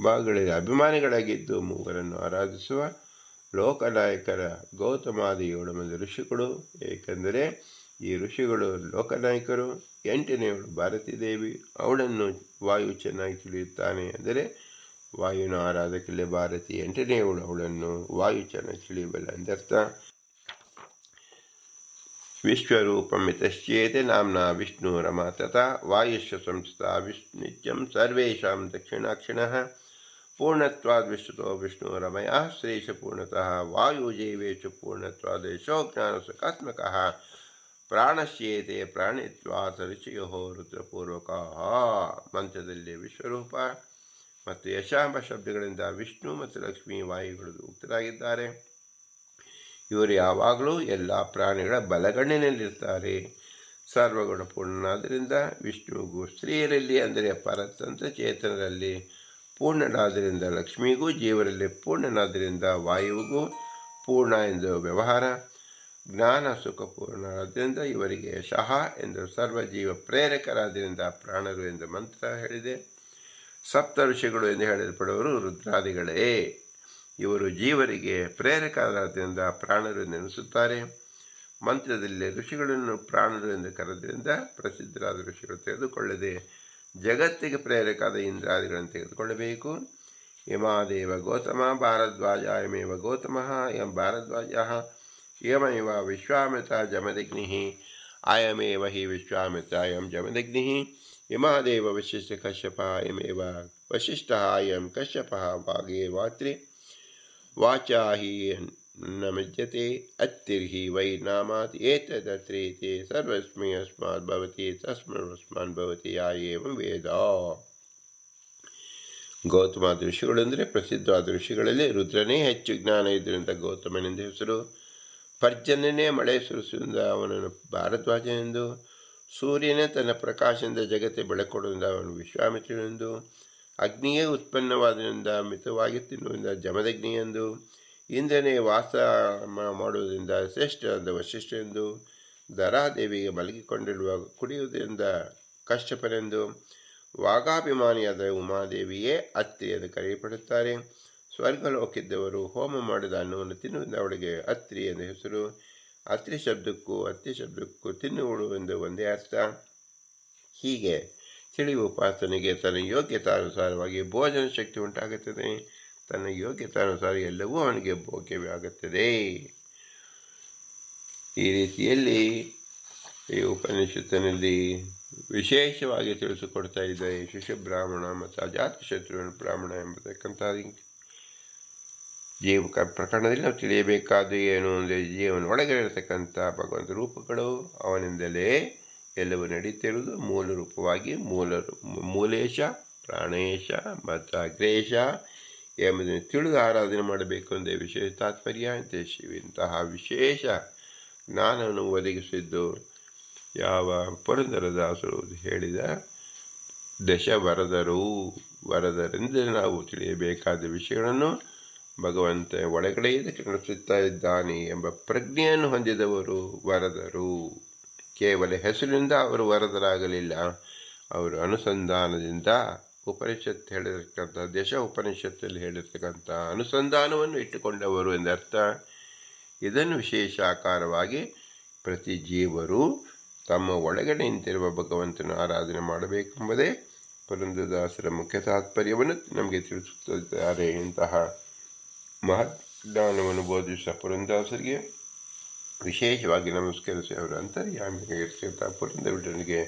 ಭಾಗಗಳಲ್ಲಿ ಅಭಿಮಾನಿಗಳಾಗಿದ್ದು ಮೂವರನ್ನು ಆರಾಧಿಸುವ ಲೋಕನಾಯಕರ ಗೌತಮಾದಿ 7 ಮಂದಿ ಋಷಿಗಳು. ಏಕೆಂದರೆ ಈ ಋಷಿಗಳು ಲೋಕನಾಯಕರು. 8ನೇವಳು ಭಾರತೀ ದೇವಿ, ಅವಳನ್ನು ವಾಯು ಚೆನ್ನಾಗಿ ತಿಳಿಯುತ್ತಾನೆ ಅಂದರೆ ವಾಯುವಿನ ಆರಾಧಕಲ್ಲಿ ಭಾರತಿ 8ನೇವಳು, ಅವಳನ್ನು ವಾಯು ಚೆನ್ನಾಗಿ ತಿಳಿಯುವಲ್ಲ ಎಂದರ್ಥ. ವಿಶ್ವರೂಪಮಿತಶ್ಚೇತೆ ನಾಮ್ನಾ ವಿಷ್ಣು ರಮ ತಥಾ ವಾಯುಶ್ಚ ಸಂಸ್ಥಾ ನಿತ್ಯಂ ಸರ್ವೇಷಾಂ ದಕ್ಷಿಣಾಕ್ಷಿಣಃ ಪೂರ್ಣತ್ವಾದ್ ವಿಷ್ಣುತೋ ವಿಷ್ಣು ರಮಯಃ ಶ್ರೇಷ ಪೂರ್ಣತಃ ವಾಯು ಜೈವೇಶು ಪೂರ್ಣತ್ವಾದೇಶೋ ಜ್ಞಾನಸುಖಾತ್ಮಕಃ ಪ್ರಾಣಶ್ಚೇತೆ ಪ್ರಾಣಿತ್ವಾತ್ ಋಷಿಯೋ ರುದ್ರಪೂರ್ವಕಃ. ಮಂತ್ರದಲ್ಲಿ ವಿಶ್ವರೂಪ ಮತ್ತು ಯಶಾಂಬ ಶಬ್ದಗಳಿಂದ ವಿಷ್ಣು ಮತ್ತು ಲಕ್ಷ್ಮೀ ವಾಯುಗಳು ಉಕ್ತರಾಗಿದ್ದಾರೆ. ಇವರು ಯಾವಾಗಲೂ ಎಲ್ಲ ಪ್ರಾಣಿಗಳ ಬಲಗಣ್ಣಿನಲ್ಲಿರ್ತಾರೆ. ಸರ್ವಗುಣಪೂರ್ಣನಾದ್ದರಿಂದ ವಿಷ್ಣುವಿಗೂ ಸ್ತ್ರೀಯರಲ್ಲಿ ಅಂದರೆ ಪರತಂತ್ರ ಚೇತನರಲ್ಲಿ ಪೂರ್ಣನಾದ್ದರಿಂದ ಲಕ್ಷ್ಮಿಗೂ ಜೀವರಲ್ಲಿ ಪೂರ್ಣನಾದ್ದರಿಂದ ವಾಯುವಿಗೂ ಪೂರ್ಣ ಎಂದು ವ್ಯವಹಾರ. ಜ್ಞಾನ ಸುಖಪೂರ್ಣರಾದ್ದರಿಂದ ಇವರಿಗೆ ಶಹ ಎಂದು ಸರ್ವಜೀವ ಪ್ರೇರಕರಾದ್ದರಿಂದ ಪ್ರಾಣರು ಎಂದು ಮಂತ್ರ ಹೇಳಿದೆ. ಸಪ್ತ ಋಷಿಗಳು ಎಂದು ಹೇಳಲ್ಪಡುವರು ರುದ್ರಾದಿಗಳೇ. ಇವರು ಜೀವರಿಗೆ ಪ್ರೇರಕರಾದ್ದರಿಂದ ಪ್ರಾಣರು ನೆನೆಸುತ್ತಾರೆ. ಮಂತ್ರದಲ್ಲಿ ಋಷಿಗಳನ್ನು ಪ್ರಾಣರು ಎಂದು ಕರೆದ್ರಿಂದ ಪ್ರಸಿದ್ಧರಾದ ಋಷಿಗಳು ತೆಗೆದುಕೊಳ್ಳದೆ ಜಗತ್ತಿಗೆ ಪ್ರೇರಕರಾದ ಇಂದ್ರಾದಿಗಳನ್ನು ತೆಗೆದುಕೊಳ್ಳಬೇಕು. ಯಮಾದೇವ ಗೌತಮ ಭಾರದ್ವಾಜ ಯಮೇವ ಗೌತಮ ಯಂ ಭಾರದ್ವಾಜ ಯಮೇವ ವಿಶ್ವಾಮಿತ್ರ ಜಮದಗ್ನಿ ಅಯಮೇವ ಹಿ ವಿಶ್ವಾಮಿತ್ರ ಯಂ ಜಮದಗ್ನಿ ಯಮಾದೇವ ವಶಿಷ್ಠ ಕಶ್ಯಪ ಯಮೇವ ವಶಿಷ್ಠ ಯಂ ಕಶ್ಯಪ ವಾಗೇ ವಾತ್ರಿ ವಾಚಾ ಹಿ ನ ಮಿಜ್ಯತೆ ಅತ್ತಿರ್ಹಿ ವೈ ನಾಮಾತ್ ಏತದತ್ರೇತೆ ಸರ್ವಸ್ಮೈ ಅಸ್ಮಾತ್ ಭವತಿ ತಸ್ಮಸ್ಮಾನ್ ಭವತಿ ಯಾ ಏವಂ ವೇದ. ಗೌತಮಾದ ಋಷಿಗಳು ಅಂದರೆ ಪ್ರಸಿದ್ಧವಾದ ಋಷಿಗಳಲ್ಲಿ ರುದ್ರನೇ ಹೆಚ್ಚು ಜ್ಞಾನ ಇದರಿಂದ ಗೌತಮನೆಂದು ಹೆಸರು. ಪರ್ಜನ್ಯನೇ ಮಳೆ ಸುರಿಸುವುದರಿಂದ ಅವನನ್ನು ಭಾರದ್ವಾಜನೆಂದು, ಸೂರ್ಯನೇ ತನ್ನ ಪ್ರಕಾಶದಿಂದ ಜಗತ್ತೆ ಬೆಳಕೊಡುವುದರಿಂದ ಅವನು ವಿಶ್ವಾಮಿತ್ರನೆಂದು, ಅಗ್ನಿಯೇ ಉತ್ಪನ್ನವಾದದಿಂದ ಮಿತವಾಗಿ ತಿನ್ನುವುದರಿಂದ ಜಮದಗ್ನಿಯೆಂದು, ಇಂದ್ರನೇ ವಾಸ ಮಾಡುವುದರಿಂದ ಶ್ರೇಷ್ಠವಾದ ವಶಿಷ್ಠನೆಂದು, ಧರಾದೇವಿಗೆ ಮಲಗಿಕೊಂಡಿರುವ ಕುಡಿಯುವುದರಿಂದ ಕಶ್ಯಪನೆಂದು, ವಾಗಾಭಿಮಾನಿಯಾದ ಉಮಾದೇವಿಯೇ ಅತ್ರಿ ಎಂದು ಕರೆಯಲ್ಪಡುತ್ತಾರೆ. ಸ್ವರ್ಗಲೋಕಿದ್ದವರು ಹೋಮ ಮಾಡಿದ ಅನ್ನವನ್ನು ತಿನ್ನುವುದರಿಂದ ಅವಳಿಗೆ ಅತ್ರಿ ಎಂದು ಹೆಸರು. ಅತ್ರಿ ಶಬ್ದಕ್ಕೂ ತಿನ್ನುವಳು ಎಂದು ಒಂದೇ ಅರ್ಥ. ಹೀಗೆ ತಿಳಿಯುವ ಉಪಾಸನೆಗೆ ತನ್ನ ಯೋಗ್ಯತಾನುಸಾರವಾಗಿ ಭೋಜನ ಶಕ್ತಿ ಉಂಟಾಗುತ್ತದೆ. ತನ್ನ ಯೋಗ್ಯತಾನುಸಾರ ಎಲ್ಲವೂ ಅವನಿಗೆ ಭೋಗ್ಯವೇ ಆಗುತ್ತದೆ. ಈ ರೀತಿಯಲ್ಲಿ ಈ ಉಪನಿಷತ್ತಿನಲ್ಲಿ ವಿಶೇಷವಾಗಿ ತಿಳಿಸಿಕೊಡ್ತಾ ಇದ್ದಾರೆ ಶಿಶುಬ್ರಾಹ್ಮಣ ಮತ್ತು ಅಜಾತಶತ್ರು ಬ್ರಾಹ್ಮಣ ಎಂಬತಕ್ಕಂಥ ಜೀವ ಪ್ರಕರಣದಲ್ಲಿ ನಾವು ತಿಳಿಯಬೇಕಾದ ಏನು ಅಂದರೆ ಜೀವನ ಒಳಗಡೆ ಇರತಕ್ಕಂಥ ಭಗವಂತ ರೂಪಗಳು, ಅವನಿಂದಲೇ ಎಲ್ಲವೂ ನಡೀತಿರುವುದು. ಮೂಲ ರೂಪವಾಗಿ ಮೂಲೇಶ, ಪ್ರಾಣೇಶ ಮತ್ತು ಅಗ್ರೇಶ ಎಂಬುದನ್ನು ತಿಳಿದು ಆರಾಧನೆ ಮಾಡಬೇಕು ಎಂದೇ ವಿಶೇಷ ತಾತ್ಪರ್ಯ. ಇಂತಹ ವಿಶೇಷ ಜ್ಞಾನವನ್ನು ಒದಗಿಸಿದ್ದು ಯಾವ ಪುರಂದರದಾಸರು ಹೇಳಿದ ವರದರಿಂದ ನಾವು ತಿಳಿಯಬೇಕಾದ ವಿಷಯಗಳನ್ನು ಭಗವಂತ ಒಳಗಡೆ ಇದಕ್ಕೆ ನಡೆಸುತ್ತಾ ಇದ್ದಾನೆ ಎಂಬ ಪ್ರಜ್ಞೆಯನ್ನು ಹೊಂದಿದವರು ವರದರು. ಕೇವಲ ಹೆಸರಿನಿಂದ ಅವರು ವರದರಾಗಲಿಲ್ಲ, ಅವರು ಅನುಸಂಧಾನದಿಂದ ಉಪನಿಷತ್ತು ಹೇಳಿರ್ತಕ್ಕಂಥ ಉಪನಿಷತ್ತಲ್ಲಿ ಹೇಳಿರ್ತಕ್ಕಂಥ ಅನುಸಂಧಾನವನ್ನು ಇಟ್ಟುಕೊಂಡವರು ಎಂದರ್ಥ. ಇದನ್ನು ವಿಶೇಷ ಆಕಾರವಾಗಿ ಪ್ರತಿ ಜೀವರು ತಮ್ಮ ಒಳಗಡೆ ನಿಂತಿರುವ ಭಗವಂತನ ಆರಾಧನೆ ಮಾಡಬೇಕೆಂಬುದೇ ಪುರಂದರದಾಸರ ಮುಖ್ಯ ತಾತ್ಪರ್ಯವನ್ನು ನಮಗೆ ತಿಳಿಸುತ್ತಿದ್ದಾರೆ. ಇಂತಹ ಮಹತ್ ಜ್ಞಾನವನ್ನು ಬೋಧಿಸುವ ಪುರಂದರದಾಸರಿಗೆ ವಿಶೇಷವಾಗಿ ನಮಸ್ಕರಿಸಿ ಅವರ ಅಂತರ್ಯಾಮಿಯಾಗಿರ್ತಕ್ಕಂಥ ಪುರಂದರನಿಗೆ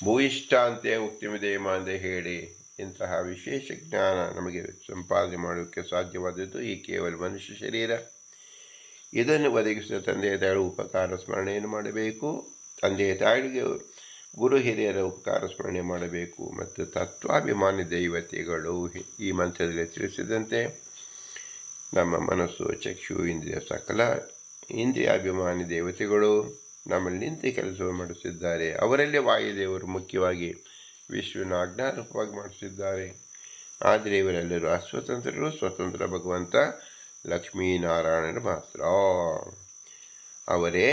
ಭೂಯಿಷ್ಠಾಂತೆ ಉಕ್ತಿಮಿದೇಮ ಅಂತ ಹೇಳಿ ಇಂತಹ ವಿಶೇಷ ಜ್ಞಾನ ನಮಗೆ ಸಂಪಾದನೆ ಮಾಡೋಕ್ಕೆ ಸಾಧ್ಯವಾದದ್ದು ಈ ಕೇವಲ ಮನುಷ್ಯ ಶರೀರ. ಇದನ್ನು ಒದಗಿಸಿದ ತಂದೆಯ ತಾಯಿಗಳ ಉಪಕಾರ ಸ್ಮರಣೆಯನ್ನು ಮಾಡಬೇಕು. ತಂದೆಯ ತಾಯಿಗೆ ಗುರು ಹಿರಿಯರ ಉಪಕಾರ ಸ್ಮರಣೆ ಮಾಡಬೇಕು. ಮತ್ತು ತತ್ವಾಭಿಮಾನಿ ದೈವತೆಗಳು ಈ ಮಂತ್ರದಲ್ಲಿ ತಿಳಿಸಿದಂತೆ ನಮ್ಮ ಮನಸ್ಸು, ಚಕ್ಷು, ಇಂದ್ರಿಯ ಸಕಲ ಇಂದ್ರಿಯಾಭಿಮಾನಿ ದೇವತೆಗಳು ನಮ್ಮಲ್ಲಿ ನಿಂತು ಕೆಲಸವನ್ನು ಮಾಡಿಸಿದ್ದಾರೆ. ಅವರಲ್ಲೇ ವಾಯುದೇವರು ಮುಖ್ಯವಾಗಿ ವಿಶ್ವನ ಆಜ್ಞಾರೂಪವಾಗಿ ಮಾಡಿಸಿದ್ದಾರೆ. ಆದರೆ ಇವರೆಲ್ಲರೂ ಅಸ್ವತಂತ್ರರು. ಸ್ವತಂತ್ರ ಭಗವಂತ ಲಕ್ಷ್ಮೀನಾರಾಯಣರು ಮಾತ್ರ. ಅವರೇ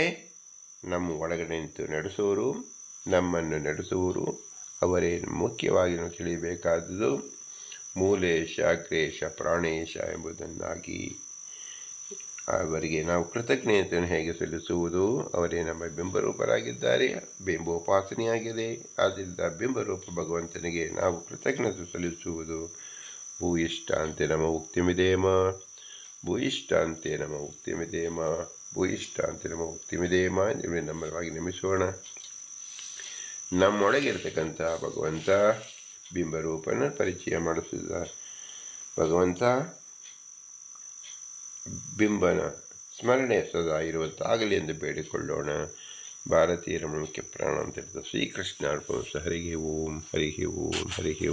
ನಮ್ಮ ಒಳಗಡೆ ನಿಂತು ನಡೆಸುವರು, ನಮ್ಮನ್ನು ನಡೆಸುವರು. ಅವರೇ ಮುಖ್ಯವಾಗಿ ನಾವು ತಿಳಿಯಬೇಕಾದುದು ಮೂಲೇಶ, ಅಗ್ರೇಶ, ಪ್ರಾಣೇಶ ಎಂಬುದನ್ನಾಗಿ. ಅವರಿಗೆ ನಾವು ಕೃತಜ್ಞತೆಯನ್ನು ಹೇಗೆ ಸಲ್ಲಿಸುವುದು? ಅವರೇ ನಮ್ಮ ಬಿಂಬರೂಪರಾಗಿದ್ದಾರೆ, ಬಿಂಬೋಪಾಸನೆಯಾಗಿದೆ. ಆದ್ದರಿಂದ ಬಿಂಬರೂಪ ಭಗವಂತನಿಗೆ ನಾವು ಕೃತಜ್ಞತೆ ಸಲ್ಲಿಸುವುದು. ಭೂಯಿಷ್ಠಾಂತೆ ನಮ್ಮ ಉಕ್ತಿಮಿದೇಮ, ಭೂಯಿಷ್ಠಾಂತೆ ನಮ್ಮ ಉಕ್ತಿಮಿದೇಮ, ಭೂಯಿಷ್ಠಾಂತೆ ನಮ್ಮ ಉಕ್ತಿಮಿದೇಮ ಎಂದು ನಮ್ಮವಾಗಿ ನಮಿಸೋಣ. ನಮ್ಮೊಳಗಿರ್ತಕ್ಕಂಥ ಭಗವಂತ ಬಿಂಬರೂಪನ ಪರಿಚಯ ಮಾಡಿಸಿದ ಭಗವಂತ ಬಿಂಬನ ಸ್ಮರಣೆ ಸದಾ ಇರುವಂತಾಗಲಿ ಎಂದು ಬೇಡಿಕೊಳ್ಳೋಣ. ಭಾರತೀಯರ ಮುಖ್ಯ ಪ್ರಾಣ ಅಂತ ಶ್ರೀಕೃಷ್ಣ ಅರ್ಪಣ. ಹರಿಗೆ ಓಂ, ಹರಿಗೆ ಓಂ, ಹರಿಗೆ ಓಂ.